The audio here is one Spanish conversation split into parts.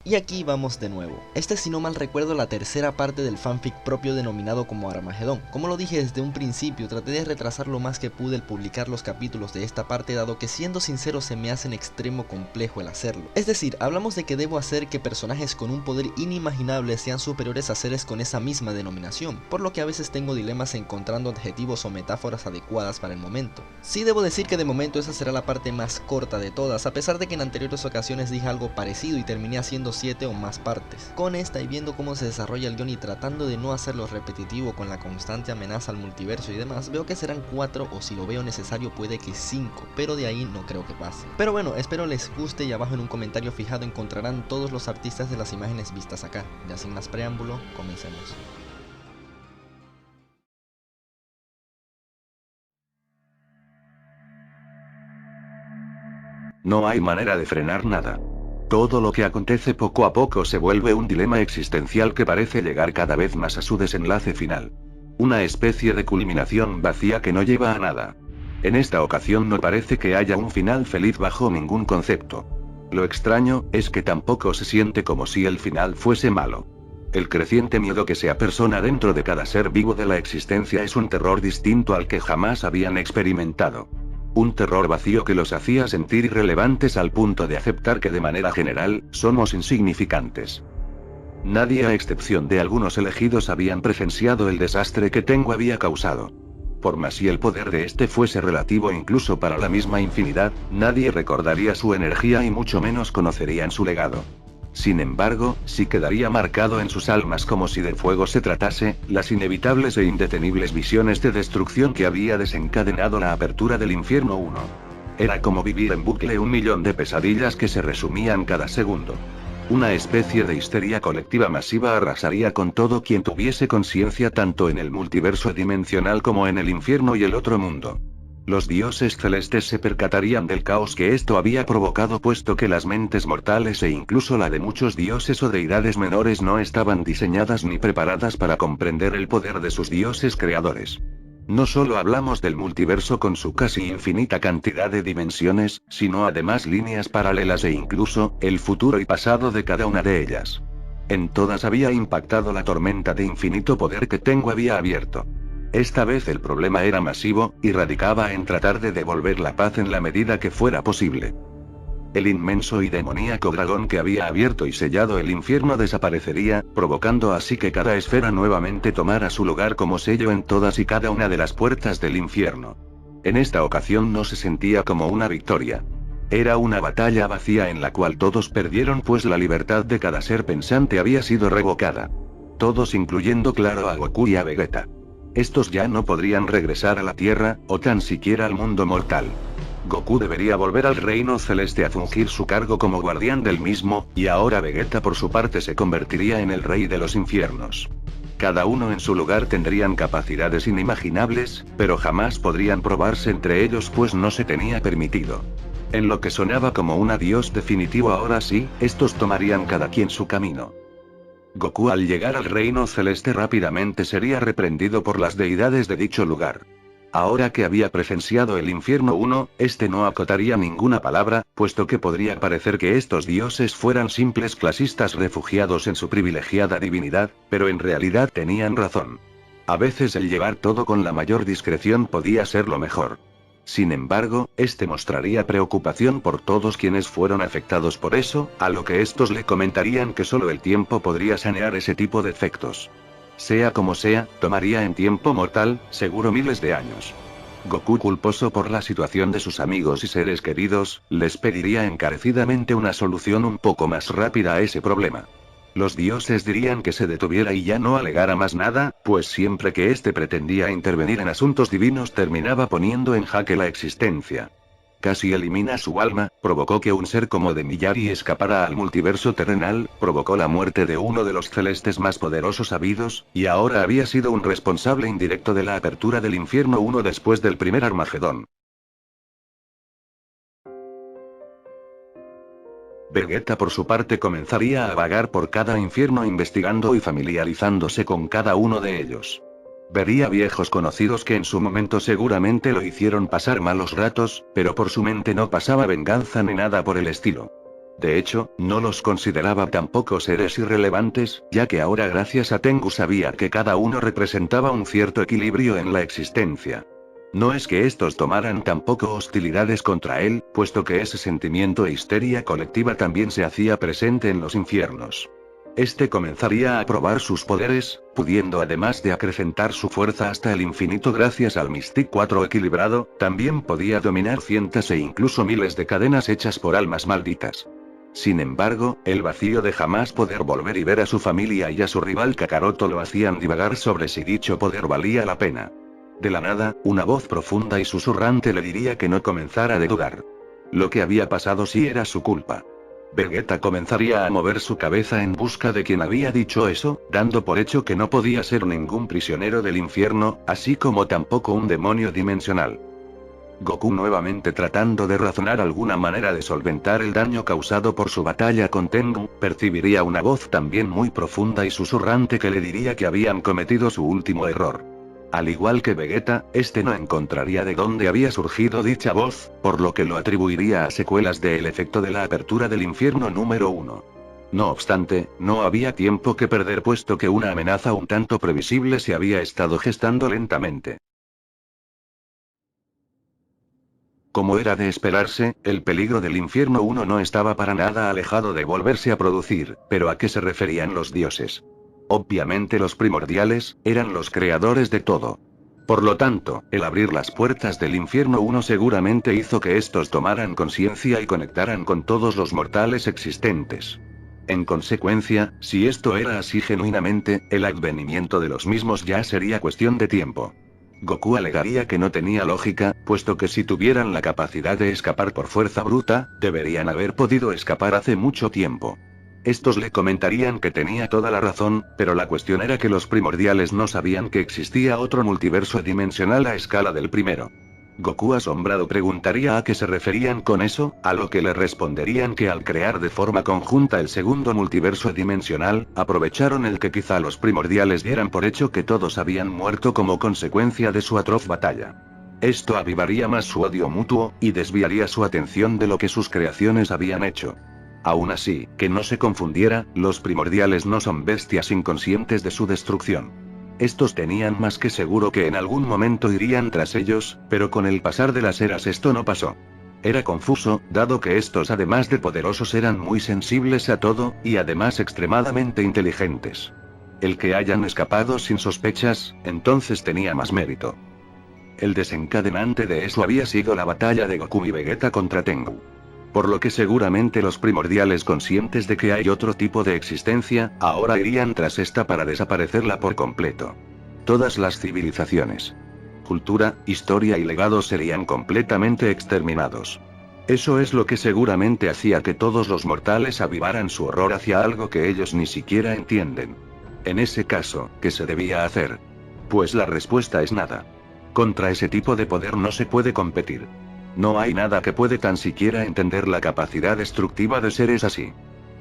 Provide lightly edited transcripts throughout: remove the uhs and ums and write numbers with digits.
Y aquí vamos de nuevo. Este, si no mal recuerdo, la tercera parte del fanfic propio denominado como Armagedón. Como lo dije desde un principio, traté de retrasar lo más que pude el publicar los capítulos de esta parte, dado que siendo sincero se me hace en extremo complejo el hacerlo. Es decir, hablamos de que debo hacer que personajes con un poder inimaginable sean superiores a seres con esa misma denominación, por lo que a veces tengo dilemas encontrando adjetivos o metáforas adecuadas para el momento. Sí debo decir que de momento esa será la parte más corta de todas, a pesar de que en anteriores ocasiones dije algo parecido y terminé haciendo 7 o más partes. Con esta y viendo cómo se desarrolla el guión y tratando de no hacerlo repetitivo con la constante amenaza al multiverso y demás, veo que serán 4 o si lo veo necesario puede que 5, pero de ahí no creo que pase. Pero bueno, espero les guste y abajo en un comentario fijado encontrarán todos los artistas de las imágenes vistas acá. Ya sin más preámbulo, comencemos. No hay manera de frenar nada. Todo lo que acontece poco a poco se vuelve un dilema existencial que parece llegar cada vez más a su desenlace final. Una especie de culminación vacía que no lleva a nada. En esta ocasión no parece que haya un final feliz bajo ningún concepto. Lo extraño es que tampoco se siente como si el final fuese malo. El creciente miedo que se apersona dentro de cada ser vivo de la existencia es un terror distinto al que jamás habían experimentado. Un terror vacío que los hacía sentir irrelevantes al punto de aceptar que de manera general, somos insignificantes. Nadie a excepción de algunos elegidos habían presenciado el desastre que Tengu había causado. Por más si el poder de este fuese relativo incluso para la misma infinidad, nadie recordaría su energía y mucho menos conocerían su legado. Sin embargo, sí quedaría marcado en sus almas como si de fuego se tratase, las inevitables e indetenibles visiones de destrucción que había desencadenado la apertura del Infierno 1. Era como vivir en bucle 1.000.000 de pesadillas que se resumían cada segundo. Una especie de histeria colectiva masiva arrasaría con todo quien tuviese conciencia tanto en el multiverso dimensional como en el infierno y el otro mundo. Los dioses celestes se percatarían del caos que esto había provocado, puesto que las mentes mortales e incluso la de muchos dioses o deidades menores no estaban diseñadas ni preparadas para comprender el poder de sus dioses creadores. No solo hablamos del multiverso con su casi infinita cantidad de dimensiones, sino además líneas paralelas e incluso, el futuro y pasado de cada una de ellas. En todas había impactado la tormenta de infinito poder que Tengu había abierto. Esta vez el problema era masivo, y radicaba en tratar de devolver la paz en la medida que fuera posible. El inmenso y demoníaco dragón que había abierto y sellado el infierno desaparecería, provocando así que cada esfera nuevamente tomara su lugar como sello en todas y cada una de las puertas del infierno. En esta ocasión no se sentía como una victoria. Era una batalla vacía en la cual todos perdieron, pues la libertad de cada ser pensante había sido revocada. Todos, incluyendo claro a Goku y a Vegeta. Estos ya no podrían regresar a la Tierra, o tan siquiera al mundo mortal. Goku debería volver al reino celeste a fungir su cargo como guardián del mismo, y ahora Vegeta por su parte se convertiría en el rey de los infiernos. Cada uno en su lugar tendrían capacidades inimaginables, pero jamás podrían probarse entre ellos pues no se tenía permitido. En lo que sonaba como un adiós definitivo ahora sí, estos tomarían cada quien su camino. Goku al llegar al reino celeste rápidamente sería reprendido por las deidades de dicho lugar. Ahora que había presenciado el infierno 1, este no acotaría ninguna palabra, puesto que podría parecer que estos dioses fueran simples clasistas refugiados en su privilegiada divinidad, pero en realidad tenían razón. A veces el llevar todo con la mayor discreción podía ser lo mejor. Sin embargo, este mostraría preocupación por todos quienes fueron afectados por eso, a lo que estos le comentarían que solo el tiempo podría sanear ese tipo de efectos. Sea como sea, tomaría en tiempo mortal, seguro miles de años. Goku, culposo por la situación de sus amigos y seres queridos, les pediría encarecidamente una solución un poco más rápida a ese problema. Los dioses dirían que se detuviera y ya no alegara más nada, pues siempre que éste pretendía intervenir en asuntos divinos terminaba poniendo en jaque la existencia. Casi elimina su alma, provocó que un ser como Demillari escapara al multiverso terrenal, provocó la muerte de uno de los celestes más poderosos habidos, y ahora había sido un responsable indirecto de la apertura del infierno 1 después del primer Armagedón. Vegeta por su parte comenzaría a vagar por cada infierno investigando y familiarizándose con cada uno de ellos. Vería viejos conocidos que en su momento seguramente lo hicieron pasar malos ratos, pero por su mente no pasaba venganza ni nada por el estilo. De hecho, no los consideraba tampoco seres irrelevantes, ya que ahora gracias a Tengu sabía que cada uno representaba un cierto equilibrio en la existencia. No es que estos tomaran tampoco hostilidades contra él, puesto que ese sentimiento e histeria colectiva también se hacía presente en los infiernos. Este comenzaría a probar sus poderes, pudiendo además de acrecentar su fuerza hasta el infinito gracias al Mystic 4 equilibrado, también podía dominar cientos e incluso miles de cadenas hechas por almas malditas. Sin embargo, el vacío de jamás poder volver y ver a su familia y a su rival Kakaroto lo hacían divagar sobre si dicho poder valía la pena. De la nada, una voz profunda y susurrante le diría que no comenzara a dudar. Lo que había pasado sí era su culpa. Vegeta comenzaría a mover su cabeza en busca de quien había dicho eso, dando por hecho que no podía ser ningún prisionero del infierno, así como tampoco un demonio dimensional. Goku nuevamente tratando de razonar alguna manera de solventar el daño causado por su batalla con Tengu, percibiría una voz también muy profunda y susurrante que le diría que habían cometido su último error. Al igual que Vegeta, este no encontraría de dónde había surgido dicha voz, por lo que lo atribuiría a secuelas del efecto de la apertura del infierno número 1. No obstante, no había tiempo que perder puesto que una amenaza un tanto previsible se había estado gestando lentamente. Como era de esperarse, el peligro del infierno 1 no estaba para nada alejado de volverse a producir, pero ¿a qué se referían los dioses? Obviamente los primordiales, eran los creadores de todo. Por lo tanto, el abrir las puertas del infierno 1 seguramente hizo que estos tomaran conciencia y conectaran con todos los mortales existentes. En consecuencia, si esto era así genuinamente, el advenimiento de los mismos ya sería cuestión de tiempo. Goku alegaría que no tenía lógica, puesto que si tuvieran la capacidad de escapar por fuerza bruta, deberían haber podido escapar hace mucho tiempo. Estos le comentarían que tenía toda la razón, pero la cuestión era que los primordiales no sabían que existía otro multiverso dimensional a escala del primero. Goku asombrado preguntaría a qué se referían con eso, a lo que le responderían que al crear de forma conjunta el segundo multiverso dimensional, aprovecharon el que quizá los primordiales dieran por hecho que todos habían muerto como consecuencia de su atroz batalla. Esto avivaría más su odio mutuo, y desviaría su atención de lo que sus creaciones habían hecho. Aún así, que no se confundiera, los primordiales no son bestias inconscientes de su destrucción. Estos tenían más que seguro que en algún momento irían tras ellos, pero con el pasar de las eras esto no pasó. Era confuso, dado que estos además de poderosos eran muy sensibles a todo, y además extremadamente inteligentes. El que hayan escapado sin sospechas, entonces tenía más mérito. El desencadenante de eso había sido la batalla de Goku y Vegeta contra Tengu. Por lo que seguramente los primordiales conscientes de que hay otro tipo de existencia, ahora irían tras esta para desaparecerla por completo. Todas las civilizaciones, cultura, historia y legado serían completamente exterminados. Eso es lo que seguramente hacía que todos los mortales avivaran su horror hacia algo que ellos ni siquiera entienden. En ese caso, ¿qué se debía hacer? Pues la respuesta es nada. Contra ese tipo de poder no se puede competir. No hay nada que puede tan siquiera entender la capacidad destructiva de seres así.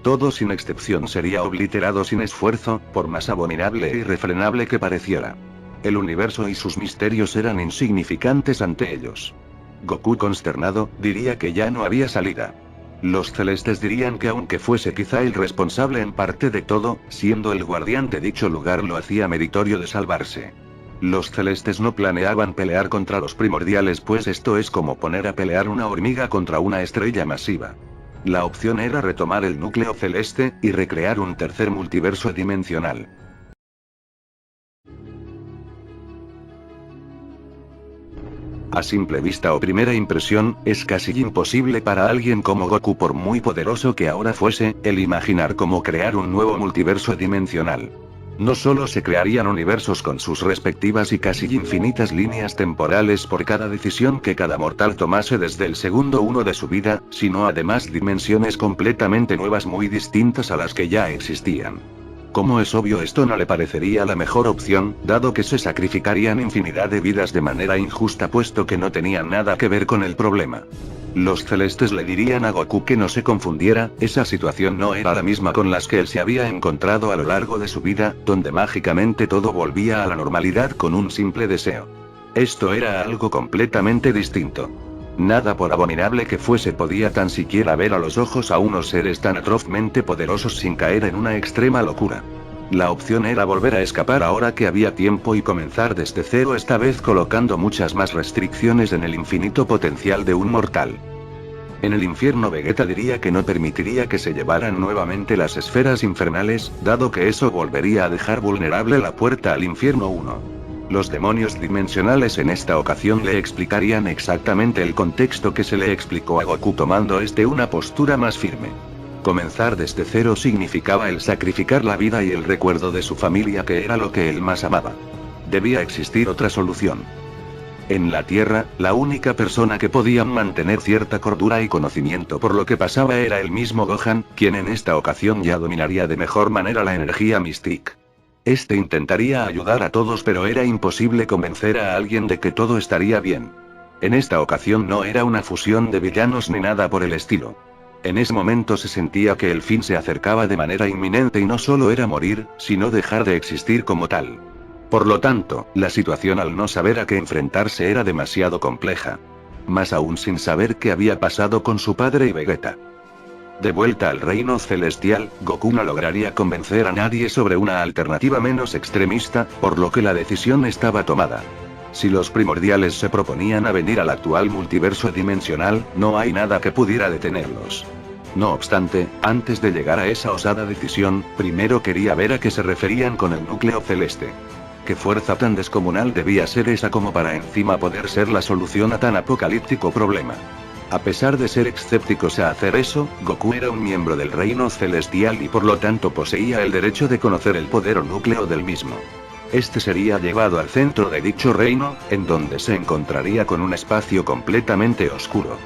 Todo sin excepción sería obliterado sin esfuerzo, por más abominable e irrefrenable que pareciera. El universo y sus misterios eran insignificantes ante ellos. Goku consternado, diría que ya no había salida. Los celestes dirían que aunque fuese quizá el responsable en parte de todo, siendo el guardián de dicho lugar lo hacía meritorio de salvarse. Los celestes no planeaban pelear contra los primordiales, pues esto es como poner a pelear una hormiga contra una estrella masiva. La opción era retomar el núcleo celeste, y recrear un tercer multiverso dimensional. A simple vista o primera impresión, es casi imposible para alguien como Goku, por muy poderoso que ahora fuese, el imaginar cómo crear un nuevo multiverso dimensional. No solo se crearían universos con sus respectivas y casi infinitas líneas temporales por cada decisión que cada mortal tomase desde el segundo uno de su vida, sino además dimensiones completamente nuevas muy distintas a las que ya existían. Como es obvio, esto no le parecería la mejor opción, dado que se sacrificarían infinidad de vidas de manera injusta, puesto que no tenían nada que ver con el problema. Los celestes le dirían a Goku que no se confundiera, esa situación no era la misma con las que él se había encontrado a lo largo de su vida, donde mágicamente todo volvía a la normalidad con un simple deseo. Esto era algo completamente distinto. Nada por abominable que fuese podía tan siquiera ver a los ojos a unos seres tan atrozmente poderosos sin caer en una extrema locura. La opción era volver a escapar ahora que había tiempo y comenzar desde cero, esta vez colocando muchas más restricciones en el infinito potencial de un mortal. En el infierno Vegeta diría que no permitiría que se llevaran nuevamente las esferas infernales, dado que eso volvería a dejar vulnerable la puerta al infierno 1. Los demonios dimensionales en esta ocasión le explicarían exactamente el contexto que se le explicó a Goku, tomando una postura más firme. Comenzar desde cero significaba el sacrificar la vida y el recuerdo de su familia, que era lo que él más amaba. Debía existir otra solución. En la Tierra, la única persona que podía mantener cierta cordura y conocimiento por lo que pasaba era el mismo Gohan, quien en esta ocasión ya dominaría de mejor manera la energía Mystique. Este intentaría ayudar a todos, pero era imposible convencer a alguien de que todo estaría bien. En esta ocasión no era una fusión de villanos ni nada por el estilo. En ese momento se sentía que el fin se acercaba de manera inminente y no solo era morir, sino dejar de existir como tal. Por lo tanto, la situación al no saber a qué enfrentarse era demasiado compleja. Más aún sin saber qué había pasado con su padre y Vegeta. De vuelta al reino celestial, Goku no lograría convencer a nadie sobre una alternativa menos extremista, por lo que la decisión estaba tomada. Si los primordiales se proponían a venir al actual multiverso dimensional, no hay nada que pudiera detenerlos. No obstante, antes de llegar a esa osada decisión, primero quería ver a qué se referían con el núcleo celeste. ¿Qué fuerza tan descomunal debía ser esa como para encima poder ser la solución a tan apocalíptico problema? A pesar de ser escépticos a hacer eso, Goku era un miembro del reino celestial y por lo tanto poseía el derecho de conocer el poder o núcleo del mismo. Este sería llevado al centro de dicho reino, en donde se encontraría con un espacio completamente oscuro.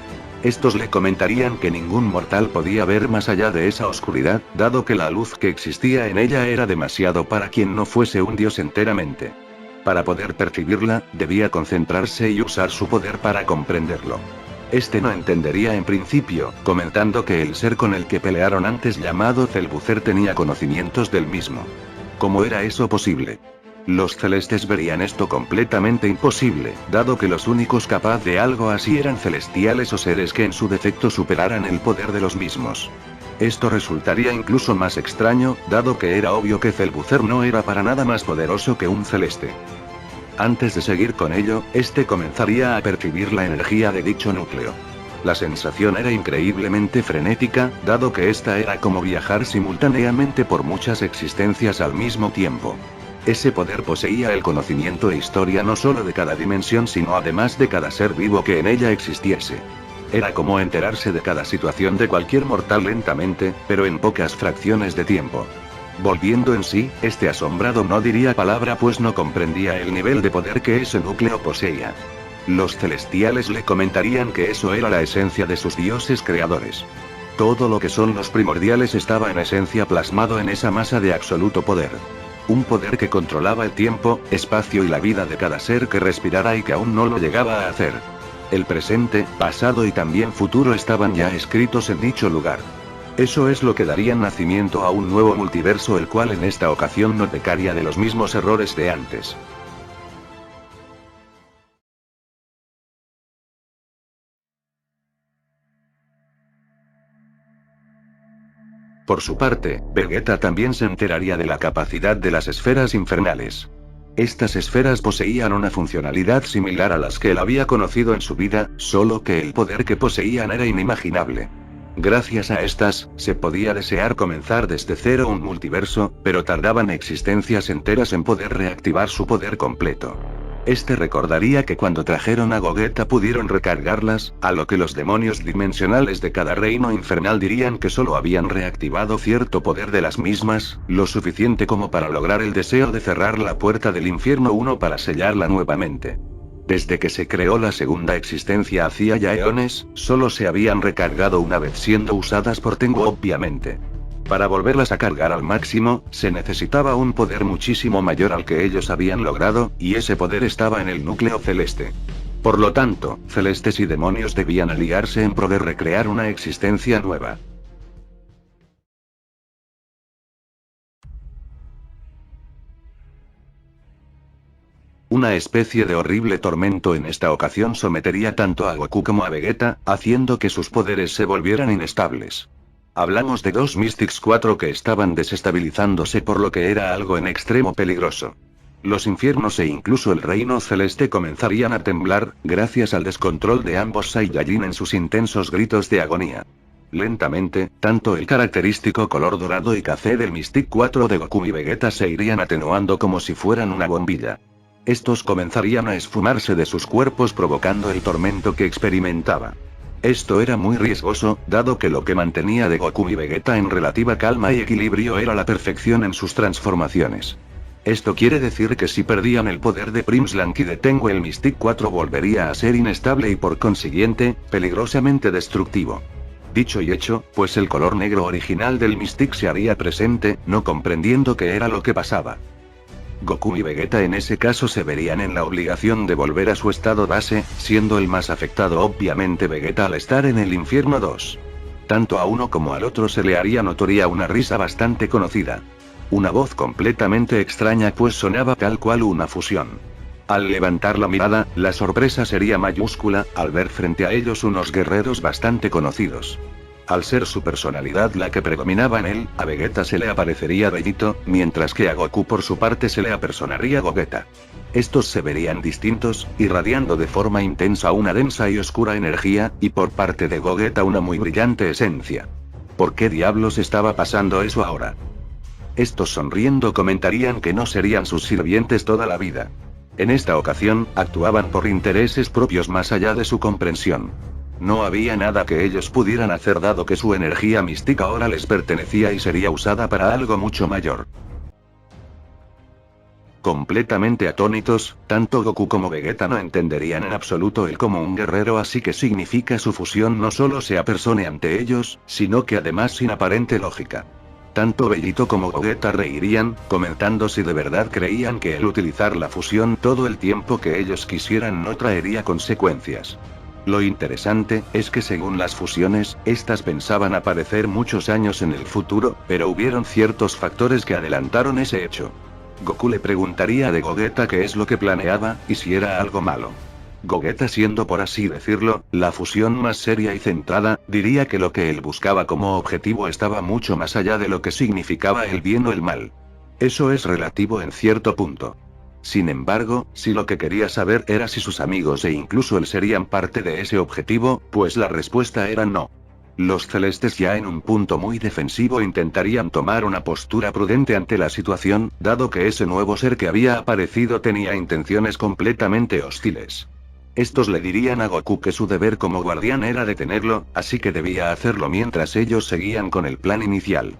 Estos le comentarían que ningún mortal podía ver más allá de esa oscuridad, dado que la luz que existía en ella era demasiado para quien no fuese un dios enteramente. Para poder percibirla, debía concentrarse y usar su poder para comprenderlo. Este no entendería en principio, comentando que el ser con el que pelearon antes, llamado Celbucer, tenía conocimientos del mismo. ¿Cómo era eso posible? Los celestes verían esto completamente imposible, dado que los únicos capaz de algo así eran celestiales o seres que en su defecto superaran el poder de los mismos. Esto resultaría incluso más extraño, dado que era obvio que Celbucer no era para nada más poderoso que un celeste. Antes de seguir con ello, este comenzaría a percibir la energía de dicho núcleo. La sensación era increíblemente frenética, dado que esta era como viajar simultáneamente por muchas existencias al mismo tiempo. Ese poder poseía el conocimiento e historia no solo de cada dimensión, sino además de cada ser vivo que en ella existiese. Era como enterarse de cada situación de cualquier mortal lentamente, pero en pocas fracciones de tiempo. Volviendo en sí, este asombrado no diría palabra, pues no comprendía el nivel de poder que ese núcleo poseía. Los celestiales le comentarían que eso era la esencia de sus dioses creadores. Todo lo que son los primordiales estaba en esencia plasmado en esa masa de absoluto poder. Un poder que controlaba el tiempo, espacio y la vida de cada ser que respirara y que aún no lo llegaba a hacer. El presente, pasado y también futuro estaban ya escritos en dicho lugar. Eso es lo que daría nacimiento a un nuevo multiverso, el cual en esta ocasión no pecaría de los mismos errores de antes. Por su parte, Vegeta también se enteraría de la capacidad de las esferas infernales. Estas esferas poseían una funcionalidad similar a las que él había conocido en su vida, solo que el poder que poseían era inimaginable. Gracias a estas, se podía desear comenzar desde cero un multiverso, pero tardaban existencias enteras en poder reactivar su poder completo. Este recordaría que cuando trajeron a Gogeta pudieron recargarlas, a lo que los demonios dimensionales de cada reino infernal dirían que solo habían reactivado cierto poder de las mismas, lo suficiente como para lograr el deseo de cerrar la puerta del infierno 1 para sellarla nuevamente. Desde que se creó la segunda existencia hacía ya eones, solo se habían recargado una vez, siendo usadas por Tengu obviamente. Para volverlas a cargar al máximo, se necesitaba un poder muchísimo mayor al que ellos habían logrado, y ese poder estaba en el núcleo celeste. Por lo tanto, celestes y demonios debían aliarse en pro de recrear una existencia nueva. Una especie de horrible tormento en esta ocasión sometería tanto a Goku como a Vegeta, haciendo que sus poderes se volvieran inestables. Hablamos de dos Mystics 4 que estaban desestabilizándose, por lo que era algo en extremo peligroso. Los infiernos e incluso el reino celeste comenzarían a temblar, gracias al descontrol de ambos Saiyajin en sus intensos gritos de agonía. Lentamente, tanto el característico color dorado y café del Mystic 4 de Goku y Vegeta se irían atenuando como si fueran una bombilla. Estos comenzarían a esfumarse de sus cuerpos, provocando el tormento que experimentaba. Esto era muy riesgoso, dado que lo que mantenía de Goku y Vegeta en relativa calma y equilibrio era la perfección en sus transformaciones. Esto quiere decir que si perdían el poder de Primslank y de Tengu, el Mystic 4 volvería a ser inestable y por consiguiente, peligrosamente destructivo. Dicho y hecho, pues el color negro original del Mystic se haría presente, no comprendiendo qué era lo que pasaba. Goku y Vegeta en ese caso se verían en la obligación de volver a su estado base, siendo el más afectado obviamente Vegeta al estar en el Infierno 2. Tanto a uno como al otro se le haría notoria una risa bastante conocida. Una voz completamente extraña, pues sonaba tal cual una fusión. Al levantar la mirada, la sorpresa sería mayúscula, al ver frente a ellos unos guerreros bastante conocidos. Al ser su personalidad la que predominaba en él, a Vegeta se le aparecería Bellito, mientras que a Goku por su parte se le apersonaría Gogeta. Estos se verían distintos, irradiando de forma intensa una densa y oscura energía, y por parte de Gogeta una muy brillante esencia. ¿Por qué diablos estaba pasando eso ahora? Estos sonriendo comentarían que no serían sus sirvientes toda la vida. En esta ocasión, actuaban por intereses propios más allá de su comprensión. No había nada que ellos pudieran hacer, dado que su energía mística ahora les pertenecía y sería usada para algo mucho mayor. Completamente atónitos, tanto Goku como Vegeta no entenderían en absoluto el cómo un guerrero así que significa su fusión no solo se apersone ante ellos, sino que además sin aparente lógica. Tanto Bellito como Gogeta reirían, comentando si de verdad creían que el utilizar la fusión todo el tiempo que ellos quisieran no traería consecuencias. Lo interesante es que según las fusiones, estas pensaban aparecer muchos años en el futuro, pero hubieron ciertos factores que adelantaron ese hecho. Goku le preguntaría de Gogeta qué es lo que planeaba, y si era algo malo. Gogeta, siendo por así decirlo, la fusión más seria y centrada, diría que lo que él buscaba como objetivo estaba mucho más allá de lo que significaba el bien o el mal. Eso es relativo en cierto punto. Sin embargo, si lo que quería saber era si sus amigos e incluso él serían parte de ese objetivo, pues la respuesta era no. Los celestes, ya en un punto muy defensivo, intentarían tomar una postura prudente ante la situación, dado que ese nuevo ser que había aparecido tenía intenciones completamente hostiles. Estos le dirían a Goku que su deber como guardián era detenerlo, así que debía hacerlo mientras ellos seguían con el plan inicial.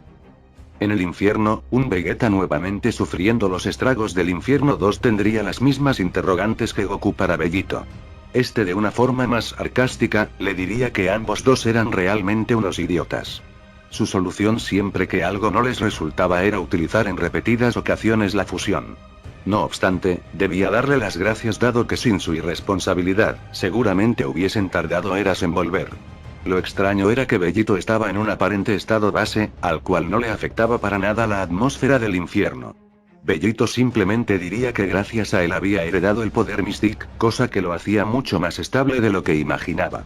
En el infierno, un Vegeta nuevamente sufriendo los estragos del Infierno 2 tendría las mismas interrogantes que Goku para Bellito. Este, de una forma más sarcástica, le diría que ambos dos eran realmente unos idiotas. Su solución siempre que algo no les resultaba era utilizar en repetidas ocasiones la fusión. No obstante, debía darle las gracias, dado que sin su irresponsabilidad, seguramente hubiesen tardado eras en volver. Lo extraño era que Bellito estaba en un aparente estado base, al cual no le afectaba para nada la atmósfera del infierno. Bellito simplemente diría que gracias a él había heredado el poder Mystic, cosa que lo hacía mucho más estable de lo que imaginaba.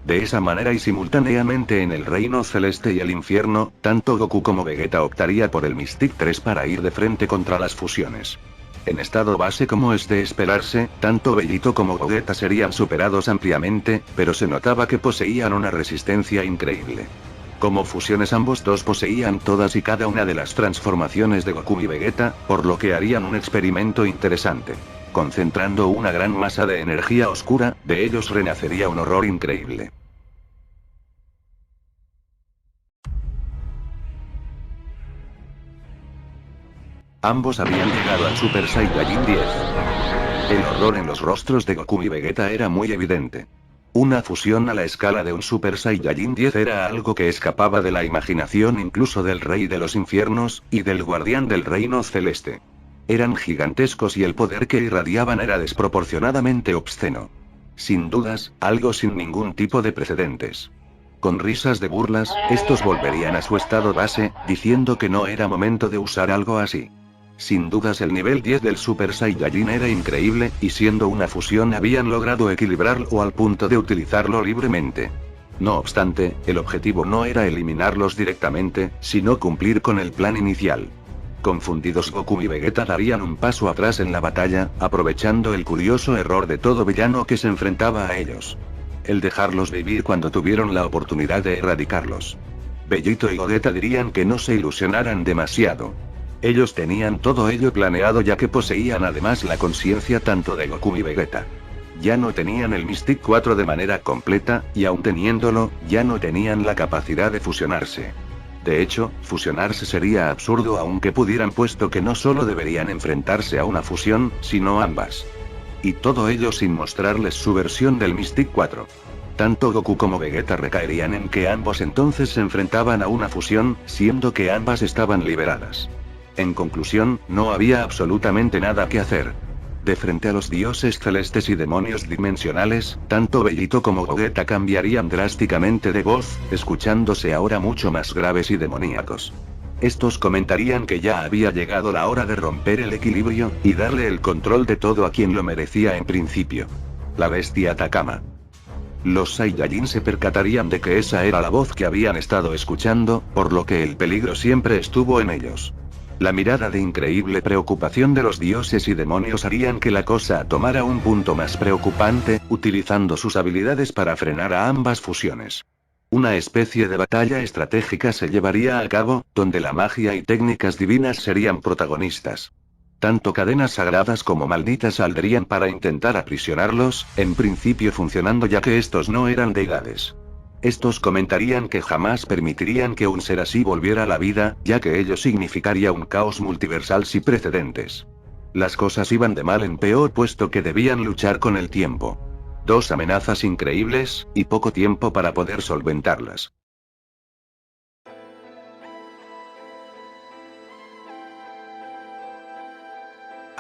De esa manera y simultáneamente en el reino celeste y el infierno, tanto Goku como Vegeta optaría por el Mystic 3 para ir de frente contra las fusiones. En estado base, como es de esperarse, tanto Bellito como Gogeta serían superados ampliamente, pero se notaba que poseían una resistencia increíble. Como fusiones, ambos dos poseían todas y cada una de las transformaciones de Goku y Vegeta, por lo que harían un experimento interesante. Concentrando una gran masa de energía oscura, de ellos renacería un horror increíble. Ambos habían llegado al Super Saiyajin 10. El horror en los rostros de Goku y Vegeta era muy evidente. Una fusión a la escala de un Super Saiyajin 10 era algo que escapaba de la imaginación incluso del Rey de los Infiernos, y del Guardián del Reino Celeste. Eran gigantescos y el poder que irradiaban era desproporcionadamente obsceno. Sin dudas, algo sin ningún tipo de precedentes. Con risas de burlas, estos volverían a su estado base, diciendo que no era momento de usar algo así. Sin dudas el nivel 10 del Super Saiyajin era increíble, y siendo una fusión habían logrado equilibrarlo al punto de utilizarlo libremente. No obstante, el objetivo no era eliminarlos directamente, sino cumplir con el plan inicial. Confundidos, Goku y Vegeta darían un paso atrás en la batalla, aprovechando el curioso error de todo villano que se enfrentaba a ellos. El dejarlos vivir cuando tuvieron la oportunidad de erradicarlos. Bellito y Gogeta dirían que no se ilusionaran demasiado. Ellos tenían todo ello planeado, ya que poseían además la conciencia tanto de Goku y Vegeta. Ya no tenían el Mystic 4 de manera completa, y aun teniéndolo, ya no tenían la capacidad de fusionarse. De hecho, fusionarse sería absurdo aunque pudieran, puesto que no solo deberían enfrentarse a una fusión, sino ambas. Y todo ello sin mostrarles su versión del Mystic 4. Tanto Goku como Vegeta recaerían en que ambos entonces se enfrentaban a una fusión, siendo que ambas estaban liberadas. En conclusión, no había absolutamente nada que hacer. De frente a los dioses celestes y demonios dimensionales, tanto Bellito como Gogeta cambiarían drásticamente de voz, escuchándose ahora mucho más graves y demoníacos. Estos comentarían que ya había llegado la hora de romper el equilibrio, y darle el control de todo a quien lo merecía en principio. La bestia Takama. Los Saiyajin se percatarían de que esa era la voz que habían estado escuchando, por lo que el peligro siempre estuvo en ellos. La mirada de increíble preocupación de los dioses y demonios harían que la cosa tomara un punto más preocupante, utilizando sus habilidades para frenar a ambas fusiones. Una especie de batalla estratégica se llevaría a cabo, donde la magia y técnicas divinas serían protagonistas. Tanto cadenas sagradas como malditas saldrían para intentar aprisionarlos, en principio funcionando ya que estos no eran deidades. Estos comentarían que jamás permitirían que un ser así volviera a la vida, ya que ello significaría un caos multiversal sin precedentes. Las cosas iban de mal en peor, puesto que debían luchar con el tiempo. Dos amenazas increíbles, y poco tiempo para poder solventarlas.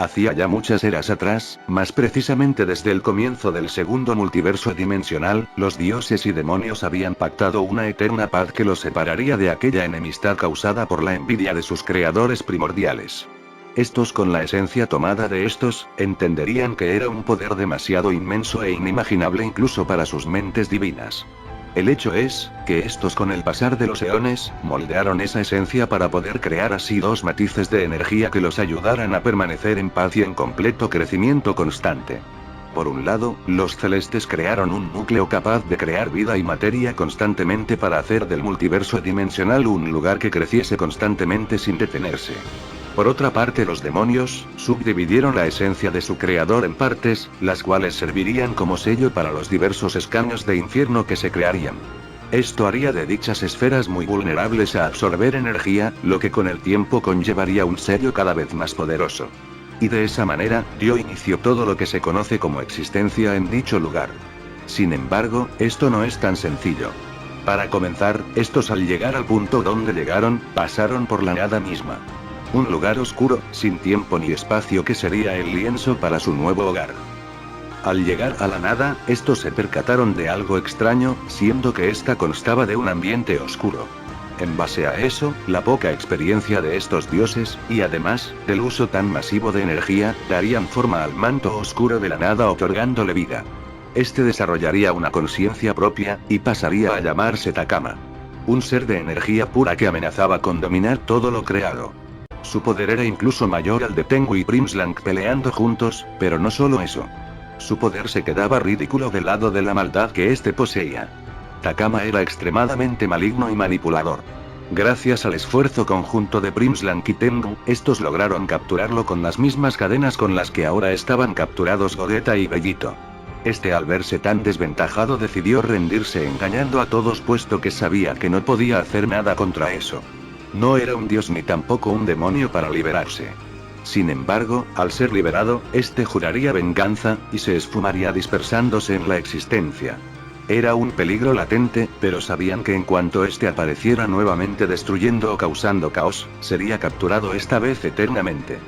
Hacía ya muchas eras atrás, más precisamente desde el comienzo del segundo multiverso dimensional, los dioses y demonios habían pactado una eterna paz que los separaría de aquella enemistad causada por la envidia de sus creadores primordiales. Estos, con la esencia tomada de estos, entenderían que era un poder demasiado inmenso e inimaginable incluso para sus mentes divinas. El hecho es, que estos con el pasar de los eones, moldearon esa esencia para poder crear así dos matices de energía que los ayudaran a permanecer en paz y en completo crecimiento constante. Por un lado, los celestes crearon un núcleo capaz de crear vida y materia constantemente para hacer del multiverso dimensional un lugar que creciese constantemente sin detenerse. Por otra parte, los demonios subdividieron la esencia de su creador en partes, las cuales servirían como sello para los diversos escaños de infierno que se crearían. Esto haría de dichas esferas muy vulnerables a absorber energía, lo que con el tiempo conllevaría un sello cada vez más poderoso. Y de esa manera, dio inicio todo lo que se conoce como existencia en dicho lugar. Sin embargo, esto no es tan sencillo. Para comenzar, estos al llegar al punto donde llegaron, pasaron por la nada misma. Un lugar oscuro, sin tiempo ni espacio, que sería el lienzo para su nuevo hogar. Al llegar a la nada, estos se percataron de algo extraño, siendo que ésta constaba de un ambiente oscuro. En base a eso, la poca experiencia de estos dioses, y además, del uso tan masivo de energía, darían forma al manto oscuro de la nada, otorgándole vida. Este desarrollaría una conciencia propia, y pasaría a llamarse Takama. Un ser de energía pura que amenazaba con dominar todo lo creado. Su poder era incluso mayor al de Tengu y Primslang peleando juntos, pero no solo eso. Su poder se quedaba ridículo del lado de la maldad que éste poseía. Takama era extremadamente maligno y manipulador. Gracias al esfuerzo conjunto de Primslang y Tengu, estos lograron capturarlo con las mismas cadenas con las que ahora estaban capturados Gogeta y Bellito. Este, al verse tan desventajado, decidió rendirse engañando a todos, puesto que sabía que no podía hacer nada contra eso. No era un dios ni tampoco un demonio para liberarse. Sin embargo, al ser liberado, este juraría venganza, y se esfumaría dispersándose en la existencia. Era un peligro latente, pero sabían que en cuanto este apareciera nuevamente destruyendo o causando caos, sería capturado esta vez eternamente.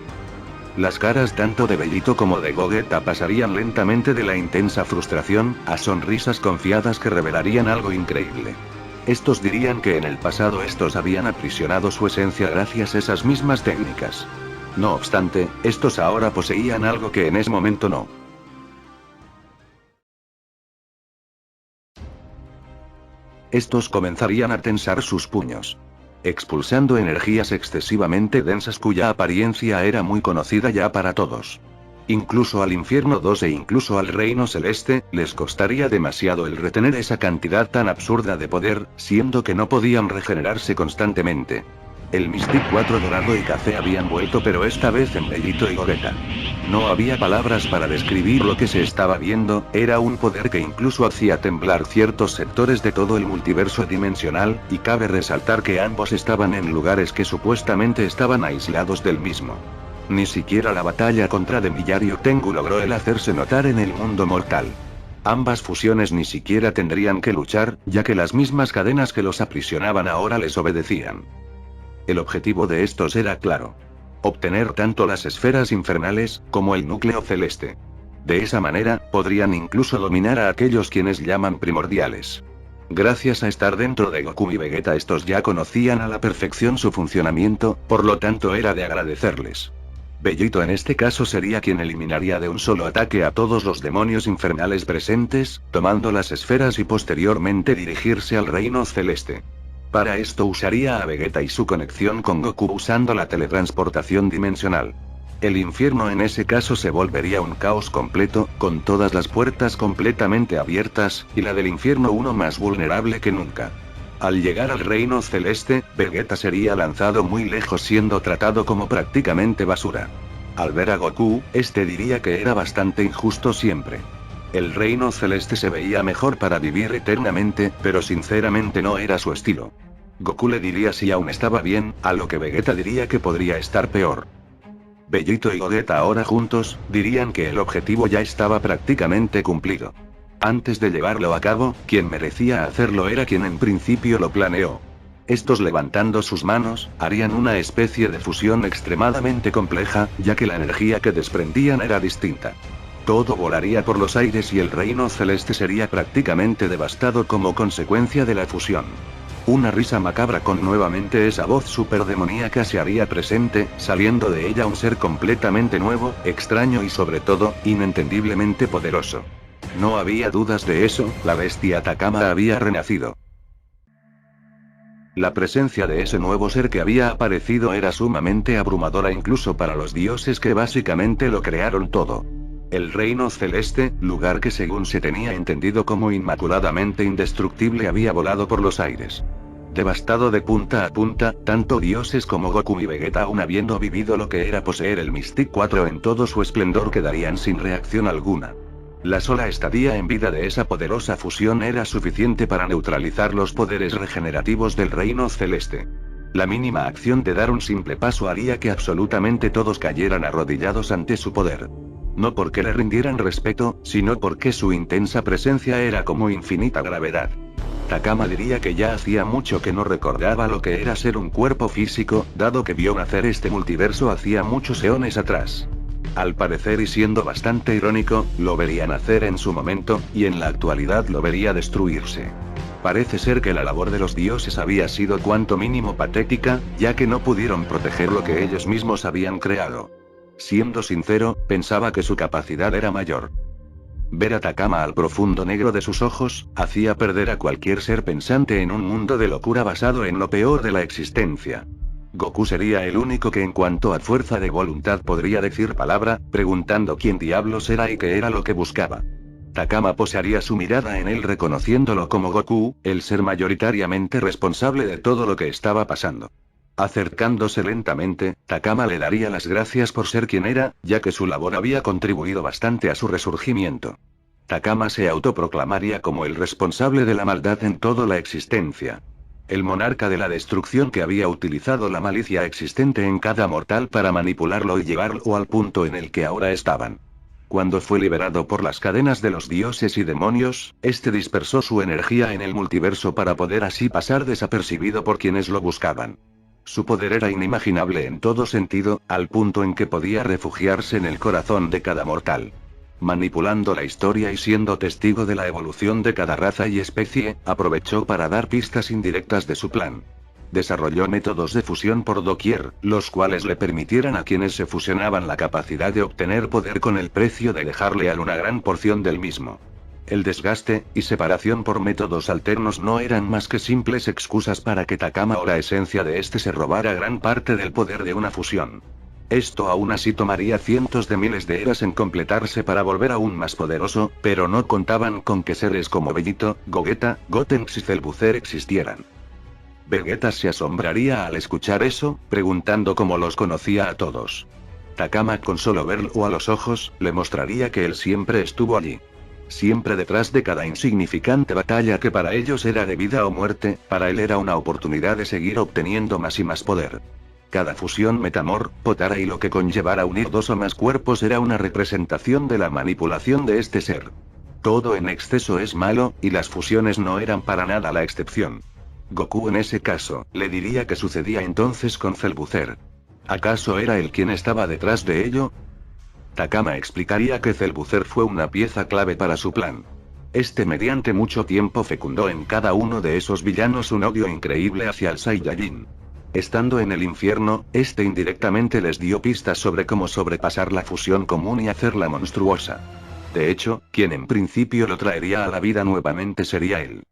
Las caras tanto de Bellito como de Gogeta pasarían lentamente de la intensa frustración, a sonrisas confiadas que revelarían algo increíble. Estos dirían que en el pasado estos habían aprisionado su esencia gracias a esas mismas técnicas. No obstante, estos ahora poseían algo que en ese momento no. Estos comenzarían a tensar sus puños, expulsando energías excesivamente densas cuya apariencia era muy conocida ya para todos. Incluso al Infierno 2 e incluso al Reino Celeste, les costaría demasiado el retener esa cantidad tan absurda de poder, siendo que no podían regenerarse constantemente. El Mystic 4 dorado y café habían vuelto, pero esta vez en Bellito y Gogeta. No había palabras para describir lo que se estaba viendo, era un poder que incluso hacía temblar ciertos sectores de todo el multiverso dimensional, y cabe resaltar que ambos estaban en lugares que supuestamente estaban aislados del mismo. Ni siquiera la batalla contra Demillario Tengu logró el hacerse notar en el mundo mortal. Ambas fusiones ni siquiera tendrían que luchar, ya que las mismas cadenas que los aprisionaban ahora les obedecían. El objetivo de estos era claro: obtener tanto las esferas infernales, como el núcleo celeste. De esa manera, podrían incluso dominar a aquellos quienes llaman primordiales. Gracias a estar dentro de Goku y Vegeta, estos ya conocían a la perfección su funcionamiento, por lo tanto era de agradecerles. Bellito en este caso sería quien eliminaría de un solo ataque a todos los demonios infernales presentes, tomando las esferas y posteriormente dirigirse al reino celeste. Para esto usaría a Vegeta y su conexión con Goku usando la teletransportación dimensional. El infierno en ese caso se volvería un caos completo, con todas las puertas completamente abiertas, y la del infierno uno más vulnerable que nunca. Al llegar al reino celeste, Vegeta sería lanzado muy lejos siendo tratado como prácticamente basura. Al ver a Goku, este diría que era bastante injusto siempre. El reino celeste se veía mejor para vivir eternamente, pero sinceramente no era su estilo. Goku le diría si aún estaba bien, a lo que Vegeta diría que podría estar peor. Bellito y Gogeta ahora juntos, dirían que el objetivo ya estaba prácticamente cumplido. Antes de llevarlo a cabo, quien merecía hacerlo era quien en principio lo planeó. Estos, levantando sus manos, harían una especie de fusión extremadamente compleja, ya que la energía que desprendían era distinta. Todo volaría por los aires y el reino celeste sería prácticamente devastado como consecuencia de la fusión. Una risa macabra con nuevamente esa voz superdemoníaca se haría presente, saliendo de ella un ser completamente nuevo, extraño y sobre todo, inentendiblemente poderoso. No había dudas de eso, la bestia Takama había renacido. La presencia de ese nuevo ser que había aparecido era sumamente abrumadora incluso para los dioses que básicamente lo crearon todo. El reino celeste, lugar que según se tenía entendido como inmaculadamente indestructible, había volado por los aires. Devastado de punta a punta, tanto dioses como Goku y Vegeta, aún habiendo vivido lo que era poseer el Mystic 4 en todo su esplendor, quedarían sin reacción alguna. La sola estadía en vida de esa poderosa fusión era suficiente para neutralizar los poderes regenerativos del reino celeste. La mínima acción de dar un simple paso haría que absolutamente todos cayeran arrodillados ante su poder. No porque le rindieran respeto, sino porque su intensa presencia era como infinita gravedad. Takama diría que ya hacía mucho que no recordaba lo que era ser un cuerpo físico, dado que vio nacer este multiverso hacía muchos eones atrás. Al parecer, y siendo bastante irónico, lo vería nacer en su momento, y en la actualidad lo vería destruirse. Parece ser que la labor de los dioses había sido cuanto mínimo patética, ya que no pudieron proteger lo que ellos mismos habían creado. Siendo sincero, pensaba que su capacidad era mayor. Ver a Takama al profundo negro de sus ojos, hacía perder a cualquier ser pensante en un mundo de locura basado en lo peor de la existencia. Goku sería el único que en cuanto a fuerza de voluntad podría decir palabra, preguntando quién diablos era y qué era lo que buscaba. Takama posaría su mirada en él reconociéndolo como Goku, el ser mayoritariamente responsable de todo lo que estaba pasando. Acercándose lentamente, Takama le daría las gracias por ser quien era, ya que su labor había contribuido bastante a su resurgimiento. Takama se autoproclamaría como el responsable de la maldad en toda la existencia. El monarca de la destrucción que había utilizado la malicia existente en cada mortal para manipularlo y llevarlo al punto en el que ahora estaban. Cuando fue liberado por las cadenas de los dioses y demonios, este dispersó su energía en el multiverso para poder así pasar desapercibido por quienes lo buscaban. Su poder era inimaginable en todo sentido, al punto en que podía refugiarse en el corazón de cada mortal. Manipulando la historia y siendo testigo de la evolución de cada raza y especie, aprovechó para dar pistas indirectas de su plan. Desarrolló métodos de fusión por doquier, los cuales le permitieran a quienes se fusionaban la capacidad de obtener poder con el precio de dejarle a él una gran porción del mismo. El desgaste y separación por métodos alternos no eran más que simples excusas para que Takama o la esencia de este se robara gran parte del poder de una fusión. Esto aún así tomaría cientos de miles de eras en completarse para volver aún más poderoso, pero no contaban con que seres como Bellito, Gogeta, Gotenks y Cellbuzzer existieran. Vegeta se asombraría al escuchar eso, preguntando cómo los conocía a todos. Takama, con solo verlo a los ojos, le mostraría que él siempre estuvo allí. Siempre detrás de cada insignificante batalla que para ellos era de vida o muerte, para él era una oportunidad de seguir obteniendo más y más poder. Cada fusión Metamor, Potara y lo que conllevara unir dos o más cuerpos era una representación de la manipulación de este ser. Todo en exceso es malo, y las fusiones no eran para nada la excepción. Goku en ese caso, le diría qué sucedía entonces con Cellbuzzer. ¿Acaso era él quien estaba detrás de ello? Takama explicaría que Cellbuzzer fue una pieza clave para su plan. Este mediante mucho tiempo fecundó en cada uno de esos villanos un odio increíble hacia el Saiyajin. Estando en el infierno, este indirectamente les dio pistas sobre cómo sobrepasar la fusión común y hacerla monstruosa. De hecho, quien en principio lo traería a la vida nuevamente sería él.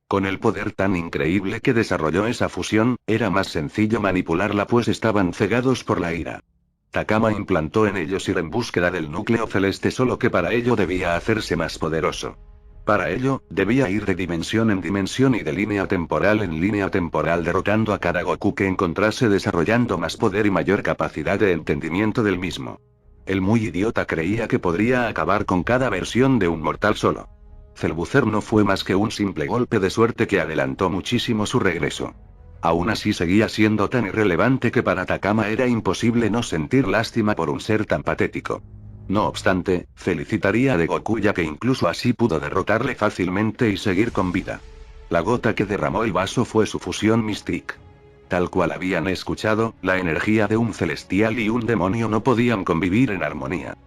Con el poder tan increíble que desarrolló esa fusión, era más sencillo manipularla pues estaban cegados por la ira. Takama implantó en ellos ir en búsqueda del núcleo celeste solo que para ello debía hacerse más poderoso. Para ello, debía ir de dimensión en dimensión y de línea temporal en línea temporal derrotando a cada Goku que encontrase desarrollando más poder y mayor capacidad de entendimiento del mismo. El muy idiota creía que podría acabar con cada versión de un mortal solo. Cellbuzzer no fue más que un simple golpe de suerte que adelantó muchísimo su regreso. Aún así seguía siendo tan irrelevante que para Takama era imposible no sentir lástima por un ser tan patético. No obstante, felicitaría a Goku ya que incluso así pudo derrotarle fácilmente y seguir con vida. La gota que derramó el vaso fue su fusión Mystique. Tal cual habían escuchado, la energía de un celestial y un demonio no podían convivir en armonía.